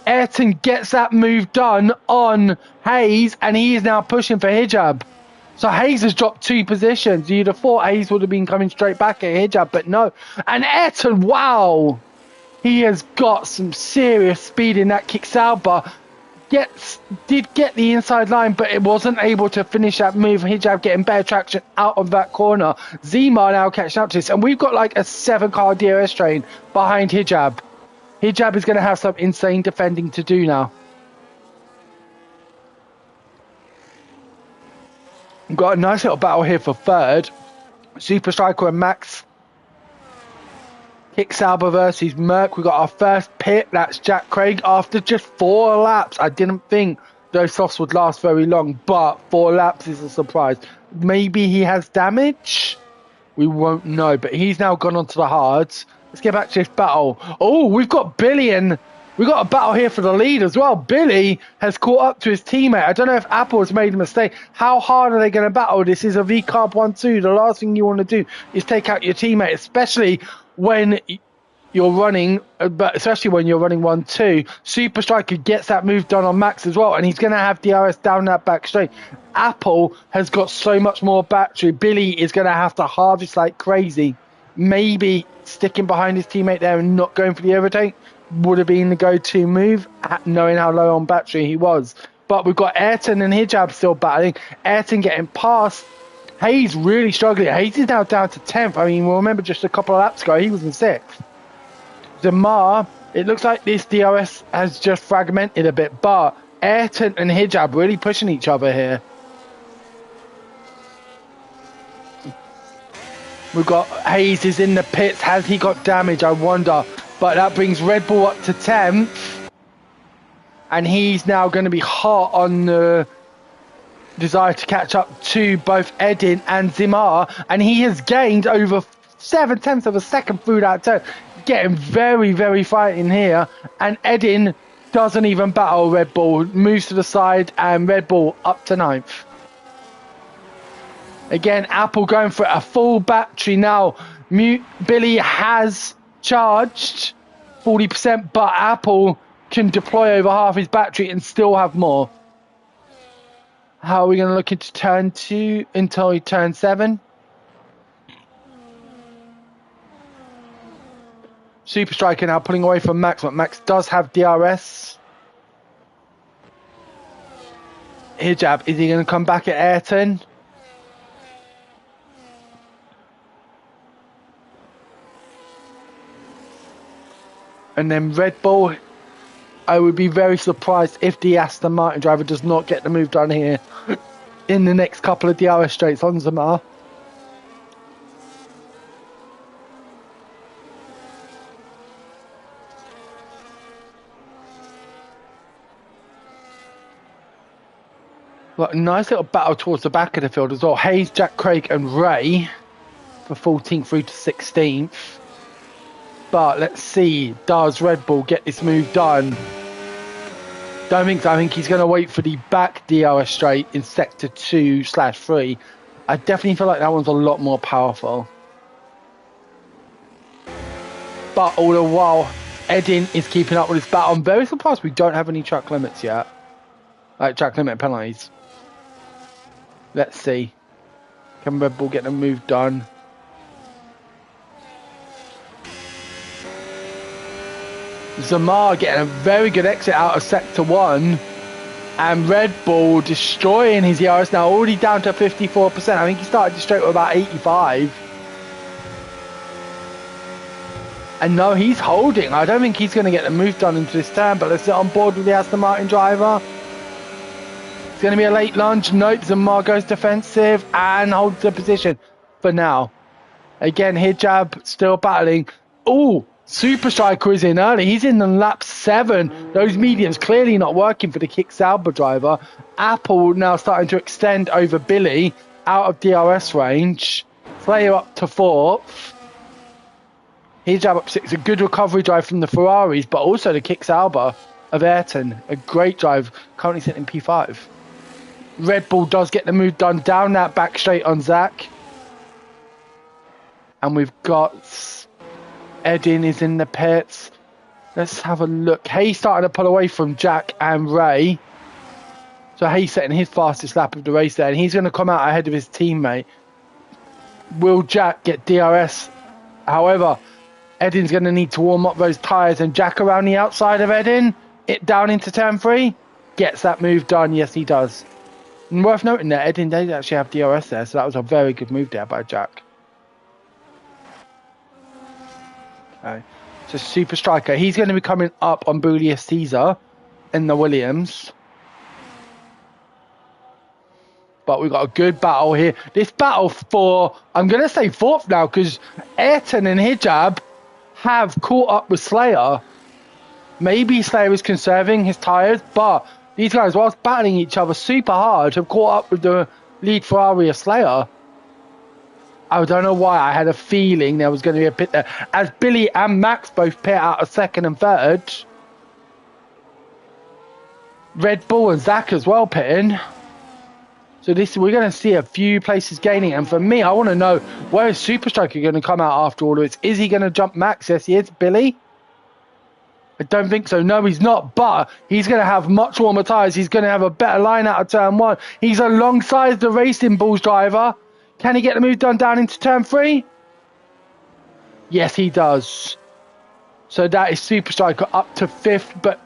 Ayrton gets that move done on Hayes, and he is now pushing for Hijab. So Hayes has dropped 2 positions. You'd have thought Hayes would have been coming straight back at Hijab, but no. And Ayrton, wow! He has got some serious speed in that Kick Sauber. Did get the inside line, but it wasn't able to finish that move. Hijab getting better traction out of that corner. Zima now catching up to this. And we've got like a 7-car DRS train behind Hijab. Hijab is going to have some insane defending to do now. We've got a nice little battle here for third. Super Striker and Max. Kick Sauber versus Merc. We got our first pit. That's Jack Craig after just 4 laps. I didn't think those softs would last very long, but 4 laps is a surprise. Maybe he has damage. We won't know, but he's now gone onto the hards. Let's get back to this battle. Oh, we've got Billy and we've got a battle here for the lead as well. Billy has caught up to his teammate. I don't know if Apple has made a mistake. How hard are they going to battle? This is a V-Carb 1-2. The last thing you want to do is take out your teammate, especially when you're running, but especially when you're running 1-2. Super Striker gets that move done on Max as well, and he's going to have DRS down that back straight. Apple has got so much more battery. Billy is going to have to harvest like crazy. Maybe sticking behind his teammate there and not going for the overtake would have been the go-to move, knowing how low on battery he was. But we've got Ayrton and Hijab still battling. Ayrton getting past. Hayes really struggling. Hayes is now down to 10th. I mean, we'll remember just a couple of laps ago, he was in 6th. Zamar, it looks like this DRS has just fragmented a bit, but Ayrton and Hijab really pushing each other here. We've got Hayes is in the pits. Has he got damage? I wonder. But that brings Red Bull up to 10th. And he's now going to be hot on the desire to catch up to both Edin and Zimar. And he has gained over 7/10 of a second through that turn. Getting very, very fighting here. And Edin doesn't even battle Red Bull. Moves to the side and Red Bull up to 9th. Again, Apple going for a full battery now. Billy has charged 40%, but Apple can deploy over half his battery and still have more. How are we going to look into turn 2 until turn 7? Super Striker now pulling away from Max, but Max does have DRS. Hijab, is he going to come back at Ayrton? And then Red Bull, I would be very surprised if the Aston Martin driver does not get the move done here in the next couple of DRS straights on Zamar. Got a nice little battle towards the back of the field as well. Hayes, Jack, Craig and Ray for 14th through to 16th. But let's see, does Red Bull get this move done? Don't think so. I think he's going to wait for the back DRS straight in sector 2/3. I definitely feel like that one's a lot more powerful. But all the while, Edin is keeping up with his battle. I'm very surprised we don't have any track limits yet. Like track limit penalties. Let's see. Can Red Bull get the move done? Zamar getting a very good exit out of sector 1. And Red Bull destroying his ERS now, already down to 54%. I think he started the straight with about 85. And no, he's holding. I don't think he's going to get the move done into this turn, but let's get on board with the Aston Martin driver. It's going to be a late lunge. Nope, Zamar goes defensive and holds the position for now. Again, Hijab still battling. Oh, Super Striker is in early. He's in the lap 7. Those mediums clearly not working for the Kick Sauber driver. Apple now starting to extend over Billy out of DRS range. Slayer up to 4th. Hijab up 6. A good recovery drive from the Ferraris, but also the Kick Sauber of Ayrton. A great drive, currently sitting in P5. Red Bull does get the move done down that back straight on Zach. And we've got Edin is in the pits. Let's have a look. Hayes starting to pull away from Jack and Ray. So Hayes setting his fastest lap of the race there, and he's going to come out ahead of his teammate. Will Jack get DRS? However, Edin's going to need to warm up those tyres, and Jack around the outside of Edin, it down into turn 3, gets that move done. Yes, he does. And worth noting that Edin did actually have DRS there, so that was a very good move there by Jack. Okay, so Super Striker, he's going to be coming up on Julius Caesar in the Williams. But we've got a good battle here. This battle for, I'm going to say 4th now, because Ayrton and Hijab have caught up with Slayer. Maybe Slayer is conserving his tyres, but these guys, whilst battling each other super hard, have caught up with the lead Ferrari of Slayer. I don't know why. I had a feeling there was going to be a pit there. As Billy and Max both pit out of 2nd and 3rd. Red Bull and Zach as well pitting. So we're going to see a few places gaining. And for me, I want to know, where is Super Striker going to come out after all of this? Is he going to jump Max? Yes, he is. Billy? I don't think so. No, he's not. But he's going to have much warmer tyres. He's going to have a better line out of turn 1. He's alongside the Racing Bulls driver. Can he get the move done down into turn 3? Yes, he does. So that is Super Striker up to 5th, but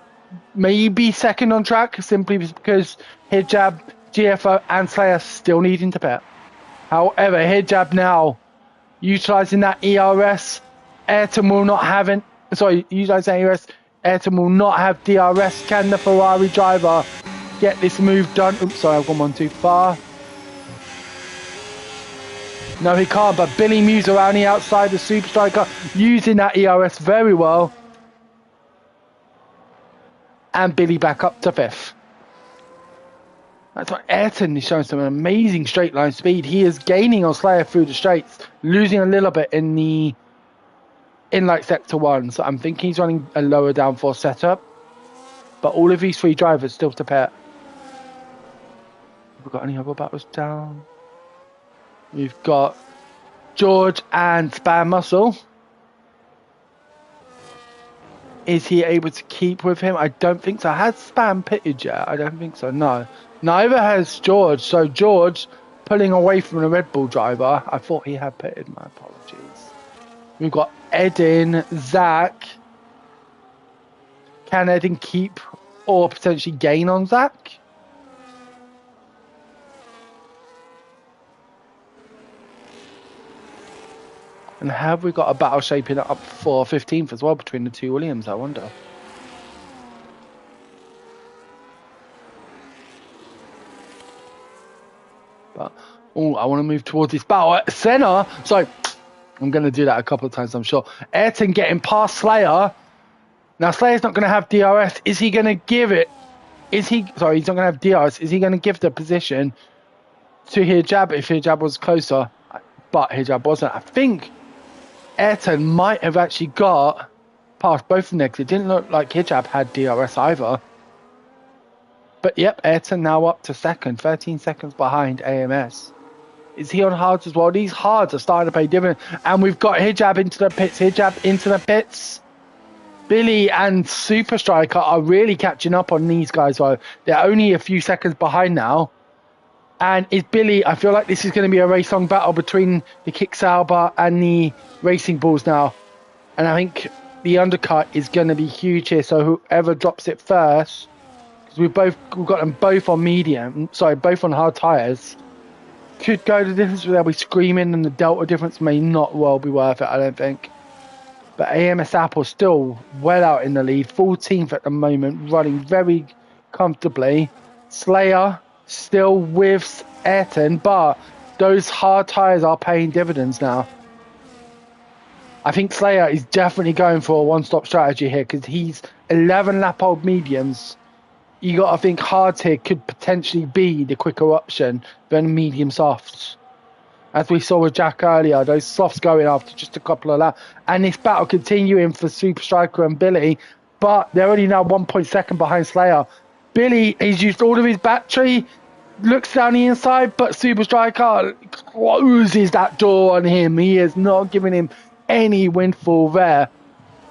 maybe 2nd on track, simply because Hijab, GFO and Slayer still needing to pit. However, Hijab now utilising that ERS. Ayrton will not have it. Sorry, utilising ERS. Ayrton will not have DRS. Can the Ferrari driver get this move done? Oops, sorry, I've gone one too far. No, he can't, but Billy moves around the outside, the Super Striker, using that ERS very well. And Billy back up to 5th. That's why Ayrton is showing some amazing straight line speed. He is gaining on Slayer through the straights, losing a little bit in like sector 1. So I'm thinking he's running a lower downforce setup. But all of these 3 drivers still to pit. Have we got any other battles down? We've got George and Spam Muscle. Is he able to keep with him? I don't think so. Has Spam pitted yet? I don't think so, no. Neither has George. So George pulling away from the Red Bull driver. I thought he had pitted. My apologies. We've got Edin, Zach. Can Edin keep or potentially gain on Zach? And have we got a battle shaping up for 15th as well between the 2 Williams, I wonder? But, oh, I want to move towards this battle. SNR, so I'm going to do that a couple of times, I'm sure. Ayrton getting past Slayer. Now, Slayer's not going to have DRS. Is he going to give it Is he? Sorry, he's not going to have DRS. Is he going to give the position to Hijab if Hijab was closer? But Hijab wasn't. I think Ayrton might have actually got past both of them because it didn't look like Hijab had DRS either. But yep, Ayrton now up to second, 13 seconds behind AMS. Is he on hards as well? These hards are starting to pay dividends. And we've got Hijab into the pits. Hijab into the pits. Billy and Super Striker are really catching up on these guys. Though. They're only a few seconds behind now. And it's Billy. I feel like this is going to be a race-long battle between the Kick Sauber and the Racing Bulls now. And I think the undercut is going to be huge here. So whoever drops it first, because we've got them both on both on hard tyres, could go the difference. They'll be screaming, and the delta difference may not well be worth it, I don't think. But AMS Apple still well out in the lead, 14th at the moment, running very comfortably. Slayer still with Ayrton, but those hard tyres are paying dividends now. I think Slayer is definitely going for a one-stop strategy here because he's 11 lap old mediums. You got to think hards here could potentially be the quicker option than medium softs. As we saw with Jack earlier, those softs going after just a couple of laps. And this battle continuing for Super Striker and Billy, but they're only now 1.2 behind Slayer. Billy, he's used all of his battery, looks down the inside, but Super Striker closes that door on him. He is not giving him any windfall there.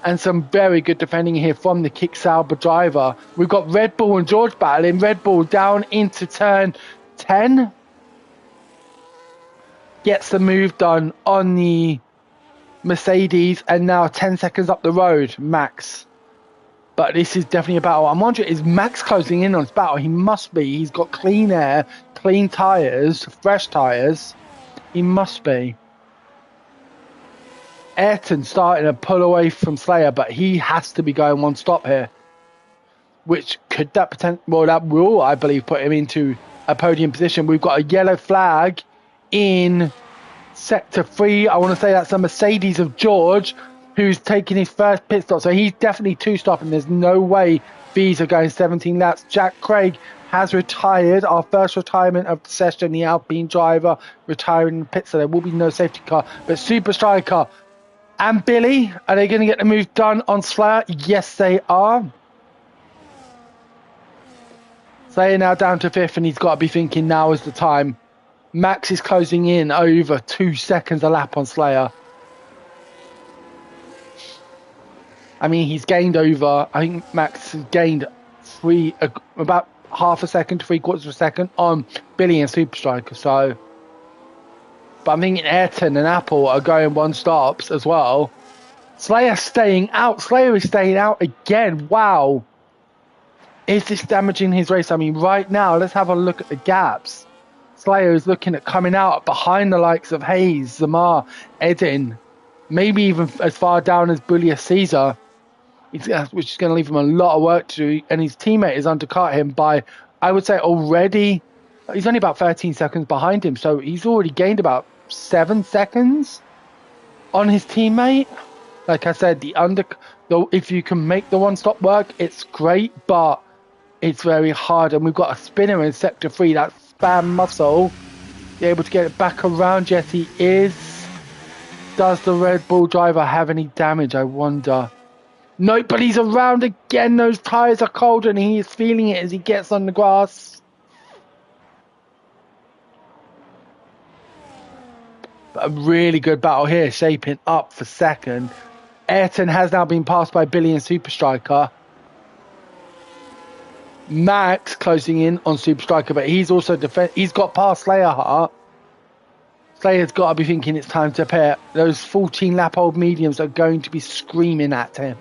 And some very good defending here from the Kick Sauber driver. We've got Red Bull and George battling. Red Bull down into turn 10. Gets the move done on the Mercedes. And now 10 seconds up the road, Max. But this is definitely a battle. I'm wondering, is Max closing in on this battle? He must be. He's got clean air, clean tyres, fresh tyres. He must be. Ayrton starting to pull away from Slayer, but he has to be going one stop here. Which could that that will, I believe, put him into a podium position. We've got a yellow flag in sector 3. I want to say that's a Mercedes of George, who's taking his first pit stop. So he's definitely two-stopping. There's no way these are going 17 laps. Jack Craig has retired. Our first retirement of the session. The Alpine driver retiring in the pit, so there will be no safety car. But Super Striker and Billy, are they going to get the move done on Slayer? Yes, they are. Slayer now down to 5th, and he's got to be thinking now is the time. Max is closing in over 2 seconds a lap on Slayer. I mean, he's gained over, I think Max has gained about half a second to 3/4 of a second on Billy and Super Striker. So, but I'm thinking Ayrton and Apple are going one stops as well. Slayer staying out. Slayer is staying out again. Wow. Is this damaging his race? I mean, right now, let's have a look at the gaps. Slayer is looking at coming out behind the likes of Hayes, Zamar, Edin, maybe even as far down as Bullier Caesar, which is going to leave him a lot of work to do. And his teammate is undercut him by, I would say, already. He's only about 13 seconds behind him, so he's already gained about 7 seconds on his teammate. Like I said, if you can make the one-stop work, it's great, but it's very hard. And we've got a spinner in sector 3, that Spam Muscle, be able to get it back around. Yes, he is. Does the Red Bull driver have any damage? I wonder. No, but he's around again. Those tyres are cold, and he is feeling it as he gets on the grass. But a really good battle here, shaping up for second. Ayrton has now been passed by Billy and Super Striker. Max closing in on Super Striker, but he's also he's got past Slayer Heart. Slayer's got to be thinking it's time to pit. Those 14 lap old mediums are going to be screaming at him.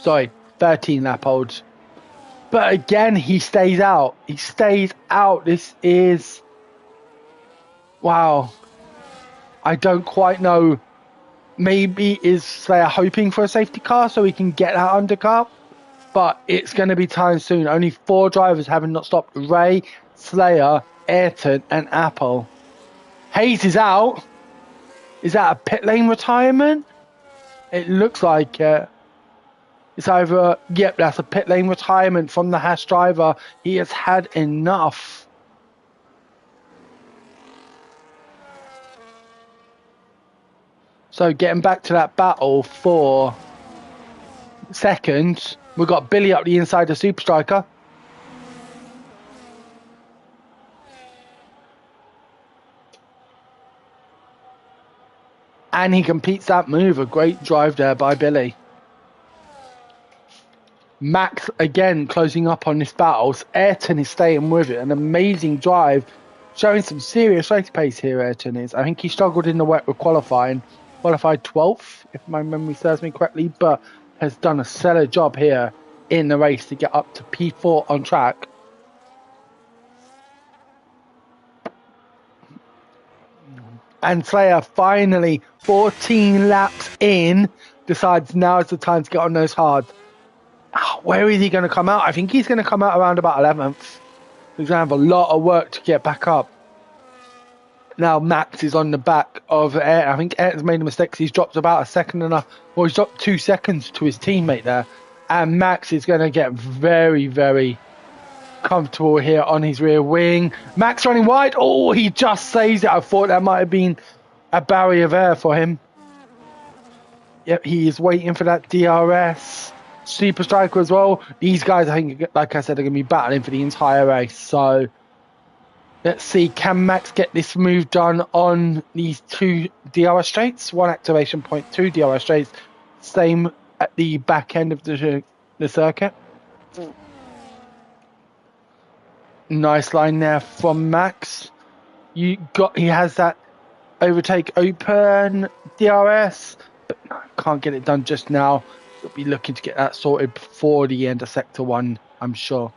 Sorry, 13 lap olds. But again, he stays out. He stays out. This is... Wow. I don't quite know. Maybe is Slayer hoping for a safety car so he can get that undercut? But it's going to be time soon. Only 4 drivers having not stopped. Ray, Slayer, Ayrton, and Apple. Hayes is out. Is that a pit lane retirement? It looks like it. It's either, yep, that's a pit lane retirement from the Haas driver. He has had enough. So getting back to that battle for second, we've got Billy up the inside of Super Striker. And he completes that move. A great drive there by Billy. Max, again, closing up on this battle. Ayrton is staying with it. An amazing drive. Showing some serious race pace here, Ayrton is. I think he struggled in the wet with qualifying. Qualified 12th, if my memory serves me correctly. But has done a stellar job here in the race to get up to P4 on track. And Slayer finally, 14 laps in, decides now is the time to get on those hards. Where is he going to come out? I think he's going to come out around about 11th. He's going to have a lot of work to get back up. Now Max is on the back of Ayrton. I think Ayrton's made a mistake. He's dropped about a second and a... Well, he's dropped 2 seconds to his teammate there. And Max is going to get very, very comfortable here on his rear wing. Max running wide. Oh, he just saves it. I thought that might have been a barrier of air for him. Yep, he is waiting for that DRS. Super Striker as well. These guys, I think, like I said, are going to be battling for the entire race. So let's see, can Max get this move done on these 2 DRS straights? 1 activation point, 2 DRS straights. Same at the back end of the circuit. Nice line there from Max. He has that overtake open DRS, but no, can't get it done just now. He'll be looking to get that sorted before the end of Sector 1, I'm sure.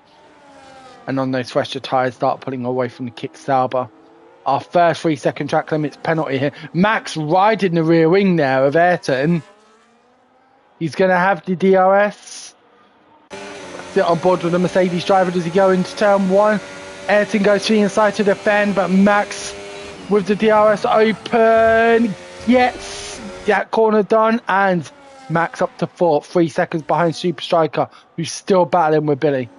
And on those fresher tyres, start pulling away from the kick Sauber. Our first 3-second track limits penalty here. Max riding the rear wing there of Ayrton. He's going to have the DRS. Sit on board with the Mercedes driver. Does he go into turn 1? Ayrton goes to the inside to defend, but Max with the DRS open gets that corner done, and Max up to 4th, 3 seconds behind Super Striker, who's still battling with Billy.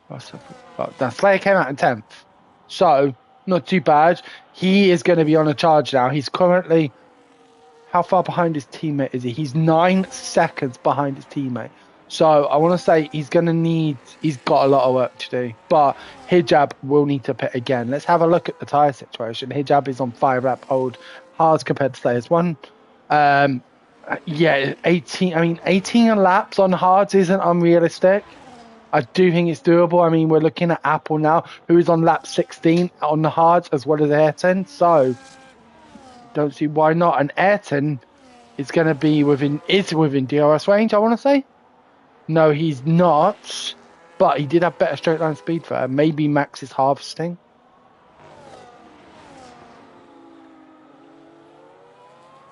Now Slayer came out in 10th, so not too bad. He is going to be on a charge now. He's currently, how far behind his teammate is he? He's 9 seconds behind his teammate. So I want to say he's got a lot of work to do. But Hijab will need to pit again. Let's have a look at the tyre situation. Hijab is on 5-lap hold. Hards compared to Slayer's 1. Yeah, 18 laps on hards isn't unrealistic. I do think it's doable. I mean, we're looking at Apple now, who is on lap 16 on the hards as well as Ayrton. So don't see why not. And Ayrton is going to be within DRS range, I want to say. No, he's not. But he did have better straight line speed for her. Maybe Max is harvesting.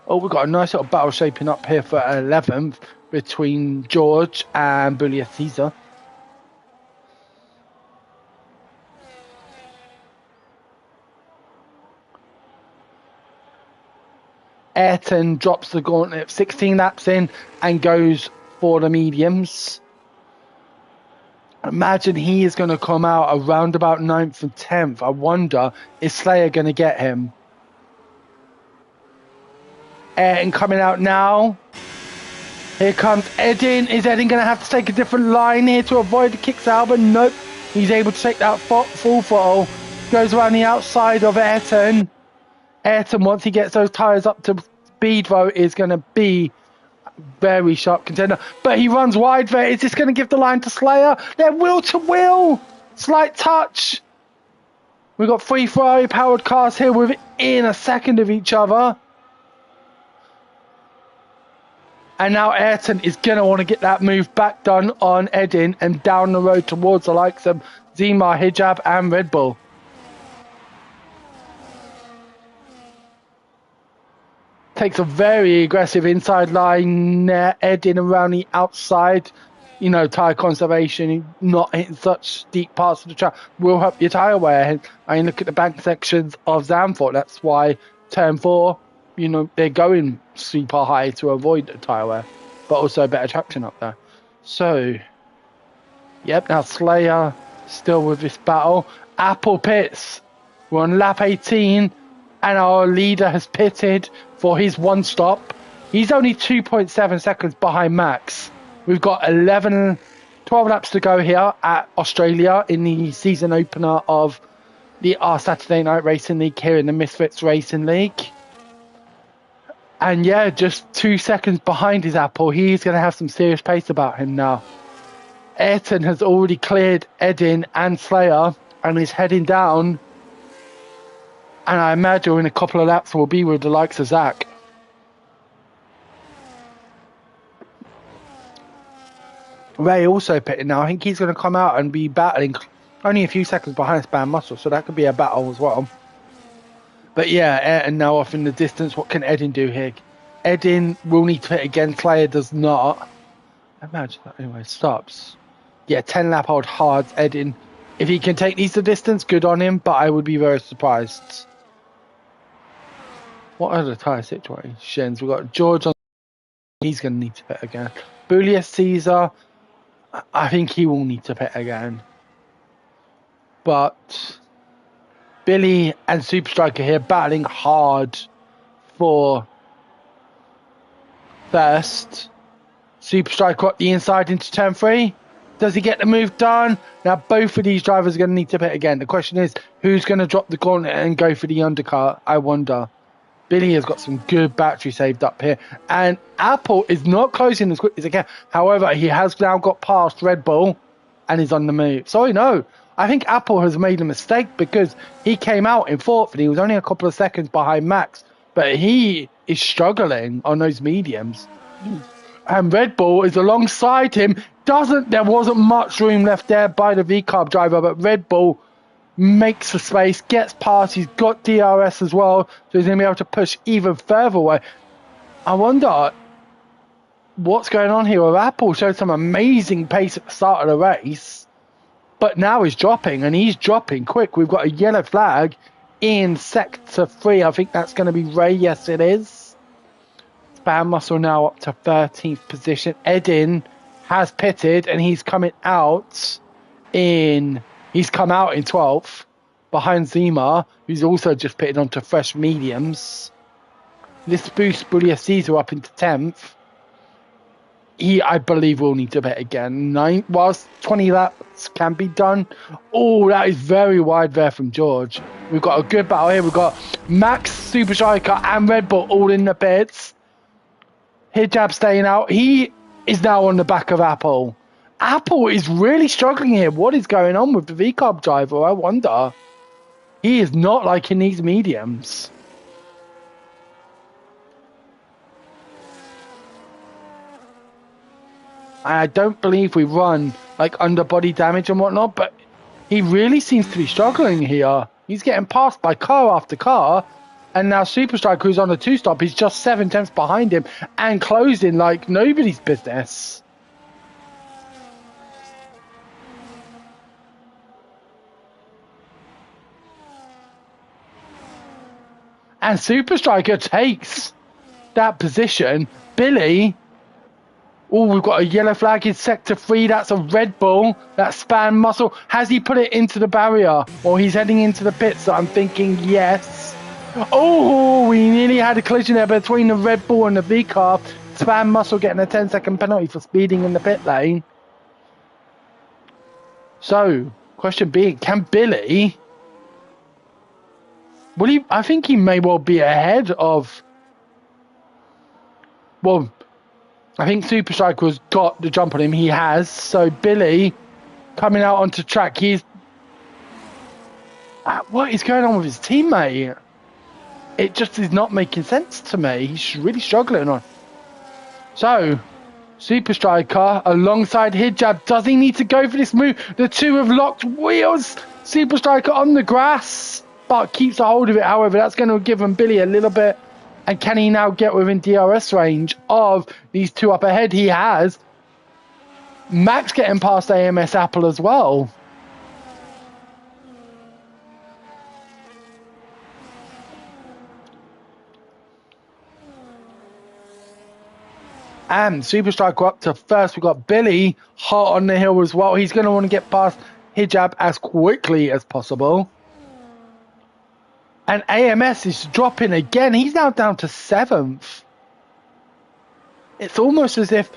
Oh, we've got a nice little battle shaping up here for 11th between George and Julius Caesar. Ayrton drops the gauntlet 16 laps in and goes for the mediums. Imagine he is going to come out around about 9th and 10th. I wonder, is Slayer going to get him? Ayrton coming out now. Here comes Edin. Is Edin going to have to take a different line here to avoid the kicks out? But nope. He's able to take that full throttle. Goes around the outside of Ayrton. Ayrton, once he gets those tyres up to speed, though, is going to be very sharp contender. But he runs wide there. Is this going to give the line to Slayer? They're wheel to wheel. Slight touch. We've got 3 Ferrari-powered cars here within a second of each other. And now Ayrton is going to want to get that move back done on Edin and down the road towards the likes of Zima, Hijab and Red Bull. Takes a very aggressive inside line there. Edin around the outside. You know, tyre conservation, not hitting such deep parts of the track will help your tyre wear. I mean, look at the bank sections of Zandvoort. That's why turn 4 you know, they're going super high to avoid the tyre wear, but also better traction up there. So, yep, now Slayer still with this battle. Apple pits. We're on lap 18, and our leader has pitted for his one stop. He's only 2.7 seconds behind Max. We've got 12 laps to go here at Australia in the season opener of our Saturday Night Racing League here in the Misfits Racing League. And yeah, just 2 seconds behind his Apple. He's going to have some serious pace about him now. Ayrton has already cleared Edin and Slayer and is heading down. And I imagine in a couple of laps we'll be with the likes of Zach. Ray also pitting now. I think he's going to come out and be battling only a few seconds behind Span Muscle, so that could be a battle as well. But yeah, Ayrton now off in the distance. What can Edin do here? Edin will need to pit again. Slayer does not. Imagine that. Anyway, stops. Yeah, 10 lap hold hard, Edin. If he can take these the distance, good on him, but I would be very surprised. What are the tyre situations? We've got George on. He's going to need to pit again. Julius Caesar, I think he will need to pit again. But Billy and Super Striker here battling hard for first. Super Striker up the inside into turn 3. Does he get the move done? Now both of these drivers are going to need to pit again. The question is, who's going to drop the gauntlet and go for the undercut? I wonder. Billy has got some good battery saved up here. And Apple is not closing as quick as he can. However, he has now got past Red Bull and is on the move. Sorry, no. I think Apple has made a mistake because he came out in 4th and he was only a couple of seconds behind Max. But he is struggling on those mediums. And Red Bull is alongside him. There wasn't much room left there by the V-Carb driver, but Red Bull makes the space, gets past. He's got DRS as well, so he's going to be able to push even further away. I wonder what's going on here with Apple. Showed some amazing pace at the start of the race, but now he's dropping, and he's dropping quick. We've got a yellow flag in sector 3. I think that's going to be Ray. Yes, it is. Span Muscle now up to 13th position. Edin has pitted, and he's coming out in... He's come out in 12th behind Zima, who's also just pitted onto fresh mediums. This boosts Julius Caesar up into 10th. He, I believe, will need to pit again. Whilst 20 laps can be done. Oh, that is very wide there from George. We've got a good battle here. We've got Max, Super Striker, and Red Bull all in the pits. Hijab staying out. He is now on the back of Apple. Apple is really struggling here. What is going on with the V-Carb driver? I wonder. He is not liking these mediums. I don't believe we run like underbody damage and whatnot, but he really seems to be struggling here. He's getting passed by car after car, and now Super Striker, who's on the 2-stop, is just 7 tenths behind him and closing like nobody's business. And Super Striker takes that position. Billy. Oh, we've got a yellow flag in sector 3. That's a Red Bull. That's Span Muscle. Has he put it into the barrier? Or he's heading into the pits? So I'm thinking yes. Oh, we nearly had a collision there between the Red Bull and the V-Car. Span Muscle getting a 10-second penalty for speeding in the pit lane. So, question being, can Billy... I think he may well be ahead of... Well, I think Super Striker has got the jump on him. He has. So Billy coming out onto track. What is going on with his teammate? It just is not making sense to me. He's really struggling on. So, Super Striker alongside Hijab. Does he need to go for this move? The two have locked wheels. Super Striker on the grass, but keeps a hold of it. However, that's going to give him Billy a little bit. And can he now get within DRS range of these two up ahead? He has. Max getting past AMS Apple as well. And Super Striker up to first. We've got Billy hot on the hill as well. He's going to want to get past Hijab as quickly as possible. And AMS is dropping again. He's now down to 7th. It's almost as if...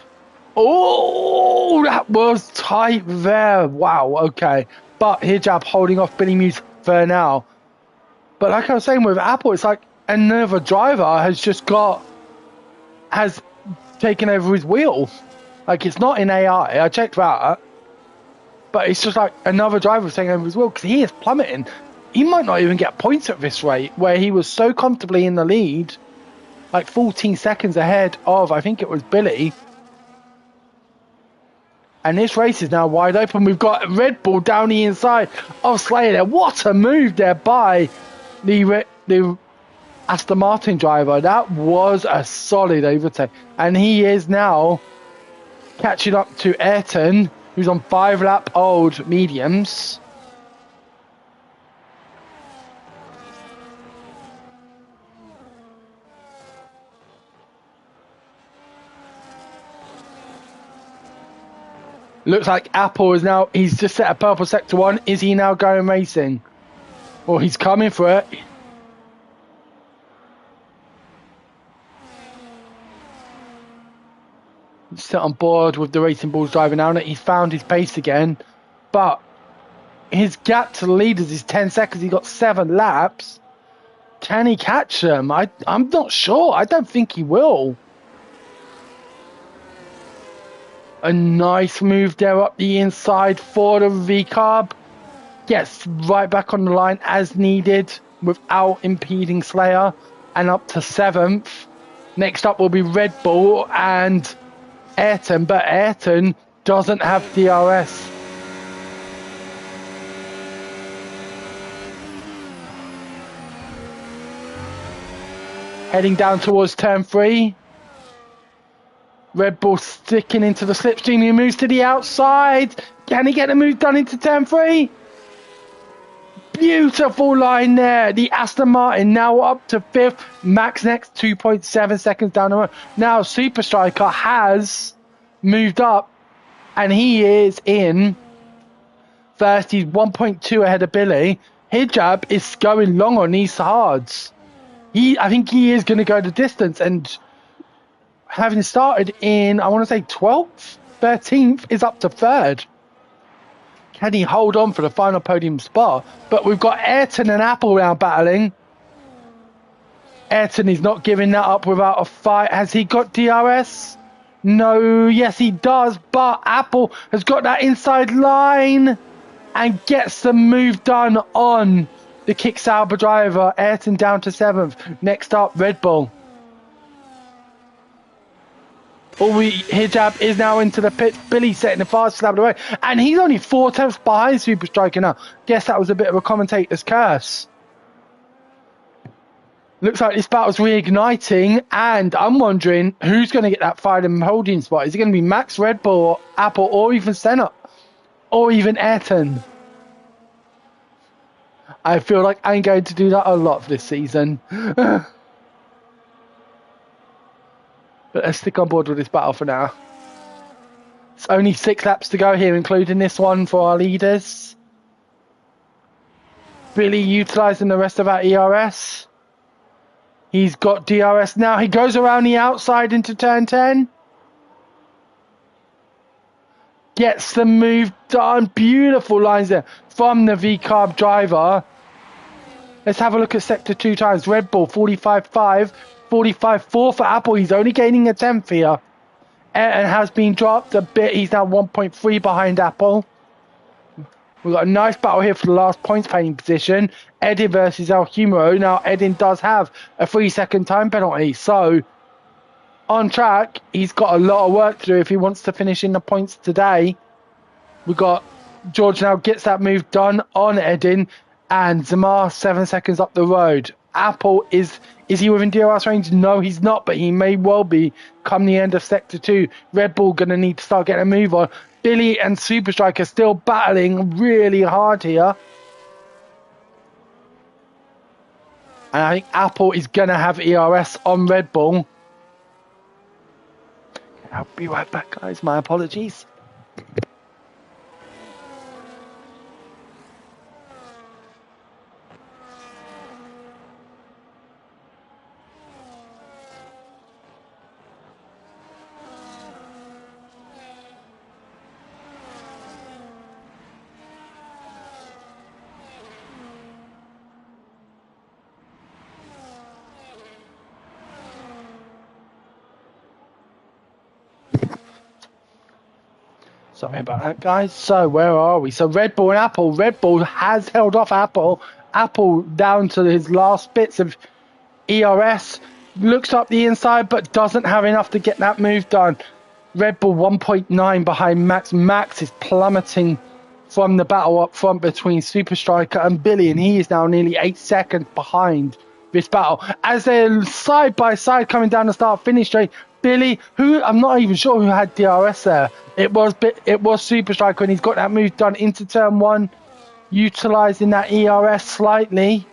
Oh, that was tight there. Wow, okay. But Hijab holding off Billy Muse for now. But like I was saying with Apple, it's like another driver has taken over his wheel. Like, it's not in AI. I checked that. But it's just like another driver taking over his wheel because he is plummeting. He might not even get points at this rate, where he was so comfortably in the lead, like 14 seconds ahead of, I think it was Billy. And this race is now wide open. We've got Red Bull down the inside of Slayer there. What a move there by the Aston Martin driver. That was a solid overtake. And he is now catching up to Ayrton, who's on 5-lap old mediums. Looks like Apple is now, he's just set a purple sector 1. Is he now going racing? Well, he's coming for it. Sit on board with the Racing Bulls driver now that he's found his pace again. But his gap to the leaders is 10 seconds. He got 7 laps. Can he catch them? I'm not sure. I don't think he will. A nice move there up the inside for the V-Carb. Gets right back on the line as needed without impeding Slayer. And up to 7th. Next up will be Red Bull and Ayrton. But Ayrton doesn't have DRS. Heading down towards turn 3. Red Bull sticking into the slipstream. He moves to the outside. Can he get the move done into turn 3? Beautiful line there. The Aston Martin now up to 5th. Max next 2.7 seconds down the road. Now Super Striker has moved up and he is in first. He's 1.2 ahead of Billy. Hijab is going long on these hards. I think he is going to go the distance, and having started in, I want to say 12th, 13th, is up to 3rd. Can he hold on for the final podium spot? But we've got Ayrton and Apple now battling. Ayrton is not giving that up without a fight. Has he got DRS? No, yes he does, but Apple has got that inside line and gets the move done on the Kick Sauber driver. Ayrton down to 7th. Next up, Red Bull. Hijab is now into the pit. Billy setting the fast lap away, and he's only 4 tenths behind Super Striker now. Guess that was a bit of a commentator's curse. Looks like this battle's reigniting, and I'm wondering who's going to get that final holding spot. Is it going to be Max, Red Bull, Apple, or even Senna, or even Ayrton? I feel like I'm going to do that a lot this season. But let's stick on board with this battle for now. It's only 6 laps to go here, including this one for our leaders. Billy utilising the rest of our ERS. He's got DRS now. He goes around the outside into turn 10. Gets the move done. Beautiful lines there from the V-Carb driver. Let's have a look at sector 2 times. Red Bull 45.5. 45.4 for Apple. He's only gaining a 10th here. Ayrton has been dropped a bit. He's now 1.3 behind Apple. We've got a nice battle here for the last points painting position. Edin versus El Humero. Now, Edin does have a 3-second time penalty. So, on track, he's got a lot of work to do if he wants to finish in the points today. We've got George now gets that move done on Edin. And Zamar 7 seconds up the road. Apple is he within DRS range? No, he's not, but he may well be come the end of sector 2. Red Bull going to need to start getting a move on. Billy and Super Striker still battling really hard here. And I think Apple is going to have ERS on Red Bull. I'll be right back, guys. My apologies. Sorry about that, guys. So, where are we? So, Red Bull and Apple. Red Bull has held off Apple. Apple down to his last bits of ERS. Looks up the inside, but doesn't have enough to get that move done. Red Bull 1.9 behind Max. Max is plummeting from the battle up front between Super Striker and Billy, and he is now nearly 8 seconds behind this battle. As they're side by side coming down the start-finish straight, Billy, who I'm not even sure who had DRS there. It was Super Striker, and he's got that move done into turn one, utilising that ERS slightly.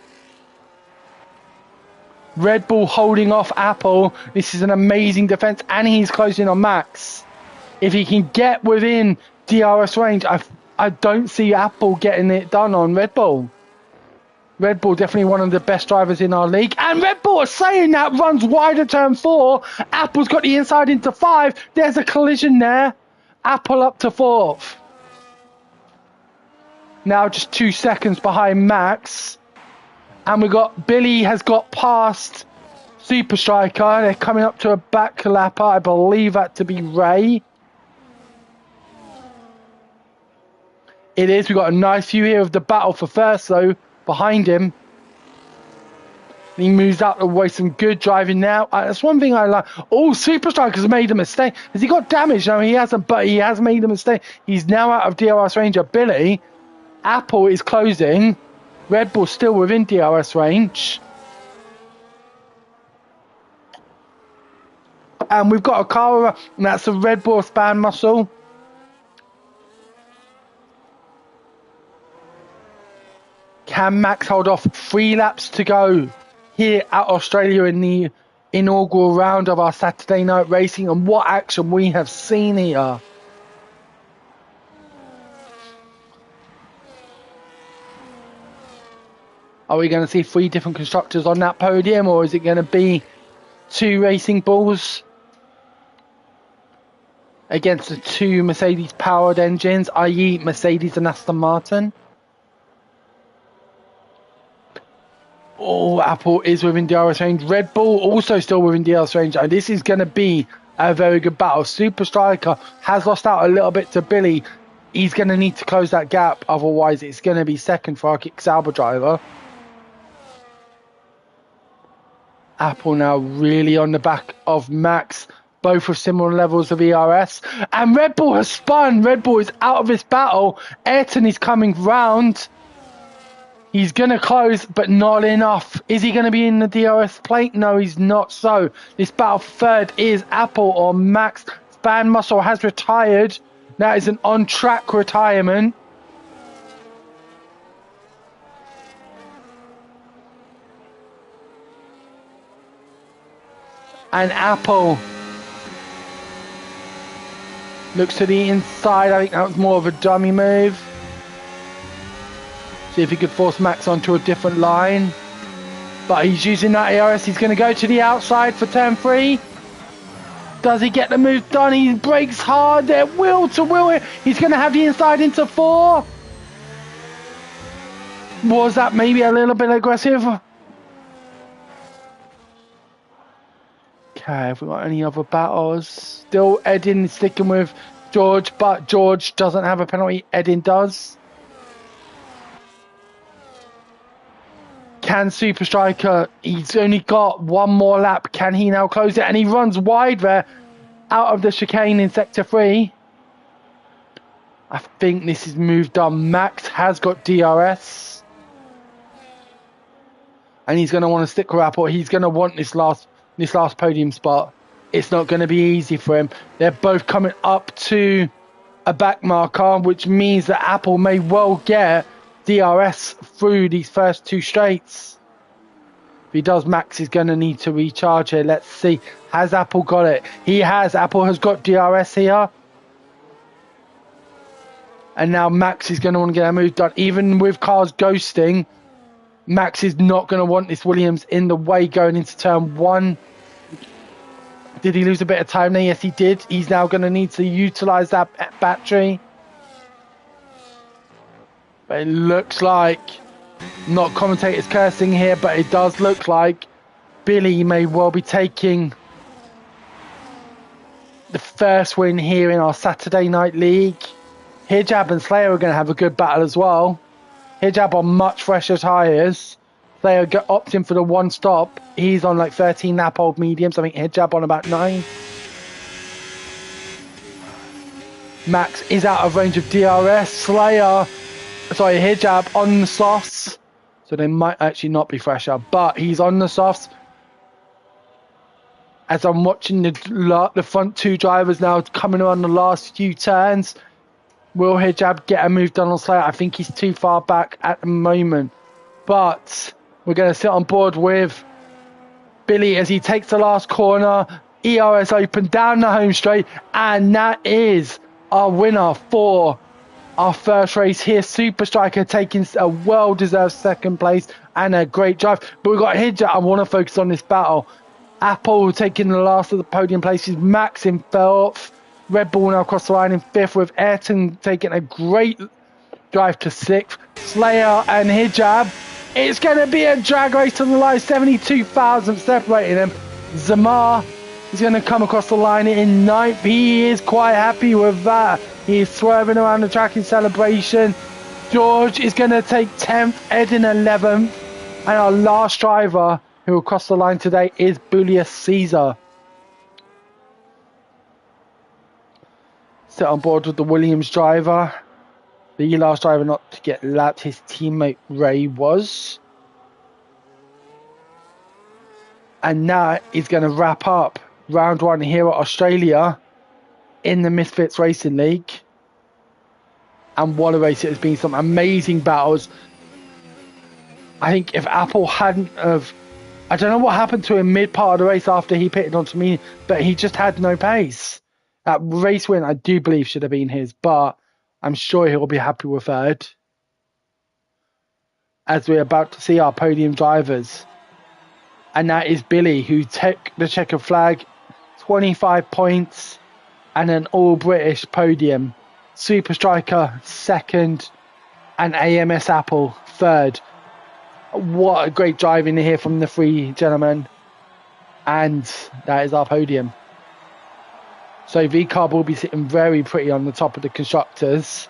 Red Bull holding off Apple. This is an amazing defense, and he's closing on Max. If he can get within DRS range, I don't see Apple getting it done on Red Bull. Red Bull definitely one of the best drivers in our league. And Red Bull, saying that, runs wide at turn 4. Apple's got the inside into 5. There's a collision there. Apple up to 4th. Now just 2 seconds behind Max. And we got Billy has got past Super Striker. They're coming up to a back lapper. I believe that to be Ray. It is. We've got a nice view here of the battle for first, though, behind him. He moves out the way. Some good driving now. That's one thing I like. Oh, Super Striker's made a mistake. Has he got damage? No, he hasn't, but he has made a mistake. He's now out of DRS range of Billy. Apple is closing. Red Bull still within DRS range. And we've got a car, and that's a Red Bull span muscle. Can Max hold off? 3 laps to go here at Australia in the inaugural round of our Saturday night racing, and what action we have seen here. Are we going to see 3 different constructors on that podium, or is it going to be 2 racing bulls against the 2 Mercedes powered engines, i.e. Mercedes and Aston Martin? Oh, Apple is within DRS range. Red Bull also still within DRS range. And this is going to be a very good battle. Super Striker has lost out a little bit to Billy. He's going to need to close that gap. Otherwise, it's going to be second for our Kick Sauber driver. Apple now really on the back of Max. Both with similar levels of ERS. And Red Bull has spun. Red Bull is out of this battle. Ayrton is coming round. He's going to close, but not enough. Is he going to be in the DRS plate? No, he's not. So, this battle for third is Apple or Max. Span Muscle has retired. That is an on-track retirement. And Apple looks to the inside. I think that was more of a dummy move. See if he could force Max onto a different line. But he's using that ERS. He's going to go to the outside for turn 3. Does he get the move done? He brakes hard there. Wheel to wheel. He's going to have the inside into 4. Was that maybe a little bit aggressive? Okay, have we got any other battles? Still Edin sticking with George, but George doesn't have a penalty. Edin does. Can Super Striker, he's only got 1 more lap. Can he now close it? And he runs wide there out of the chicane in sector 3. I think this is moved on. Max has got DRS. And he's going to want to stick with Apple. He's going to want this last podium spot. It's not going to be easy for him. They're both coming up to a back marker, which means that Apple may well get DRS through these first 2 straights. If he does, Max is going to need to recharge here. Let's see. Has Apple got it? He has. Apple has got DRS here. And now Max is going to want to get a move done. Even with cars ghosting, Max is not going to want this Williams in the way going into turn 1. Did he lose a bit of time there? Yes, he did. He's now going to need to utilise that battery. But it looks like, not commentators cursing here, but it does look like Billy may well be taking the first win here in our Saturday Night League. Hijab and Slayer are going to have a good battle as well. Hijab on much fresher tyres. Slayer opting for the one stop. He's on like 13 lap old mediums. I think Hijab on about 9. Max is out of range of DRS. Hijab on the softs. So they might actually not be fresher, but he's on the softs. As I'm watching the front 2 drivers now coming on the last few turns. Will Hijab get a move done on Slayer? I think he's too far back at the moment. But we're going to sit on board with Billy as he takes the last corner. ERS open down the home straight. And that is our winner for our first race here. Super Striker taking a well-deserved second place and a great drive. But we've got Hijab. I want to focus on this battle. Apple taking the last of the podium places. Max in 4th. Red Bull now across the line in 5th, with Ayrton taking a great drive to 6th. Slayer and Hijab. It's going to be a drag race to the line. 72,000 separating them. Zamar is going to come across the line in 9th. He is quite happy with that. He's swerving around the track in celebration. George is going to take 10th. Ed in 11th. And our last driver who will cross the line today is Julius Caesar. Sit on board with the Williams driver. The last driver not to get lapped, his teammate Ray was. And now he's going to wrap up round 1 here at Australia in the Misfits Racing League. And what a race it has been. Some amazing battles. I think if Apple hadn't have... I don't know what happened to him mid-part of the race after he pitted onto me, but he just had no pace. That race win, I do believe, should have been his, but I'm sure he'll be happy with 3rd. As we're about to see our podium drivers. And that is Billy, who took the checkered flag, 25 points, and an all-British podium. Super Striker, 2nd, and AMS Apple, 3rd. What a great driving here from the 3 gentlemen. And that is our podium. So V-Carb will be sitting very pretty on the top of the constructors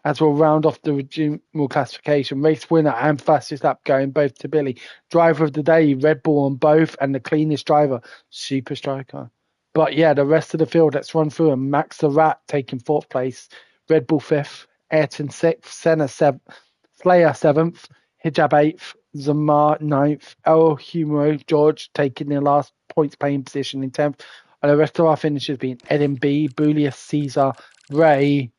as we'll round off the regional classification. Race winner and fastest lap going both to Billy. Driver of the day, Red Bull on both, and the cleanest driver, Super Striker. But yeah, the rest of the field, let's run through them. Max the Rat taking 4th place, Red Bull 5th, Ayrton 6th, Senna 7th, Slayer 7th, Hijab 8th, Zamar 9th, El Humero George taking the last points playing position in 10th. And the rest of our finishers being Eden B, Julius Caesar, Ray,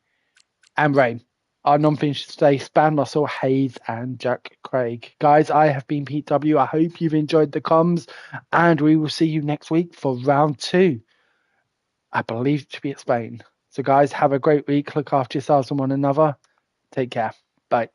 and Ray. Our non-finishers today, Span Russell, Hayes, and Jack Craig. Guys, I have been Pete W. I hope you've enjoyed the comms, and we will see you next week for round 2. I believe to be at Spain. So guys, have a great week. Look after yourselves and one another. Take care. Bye.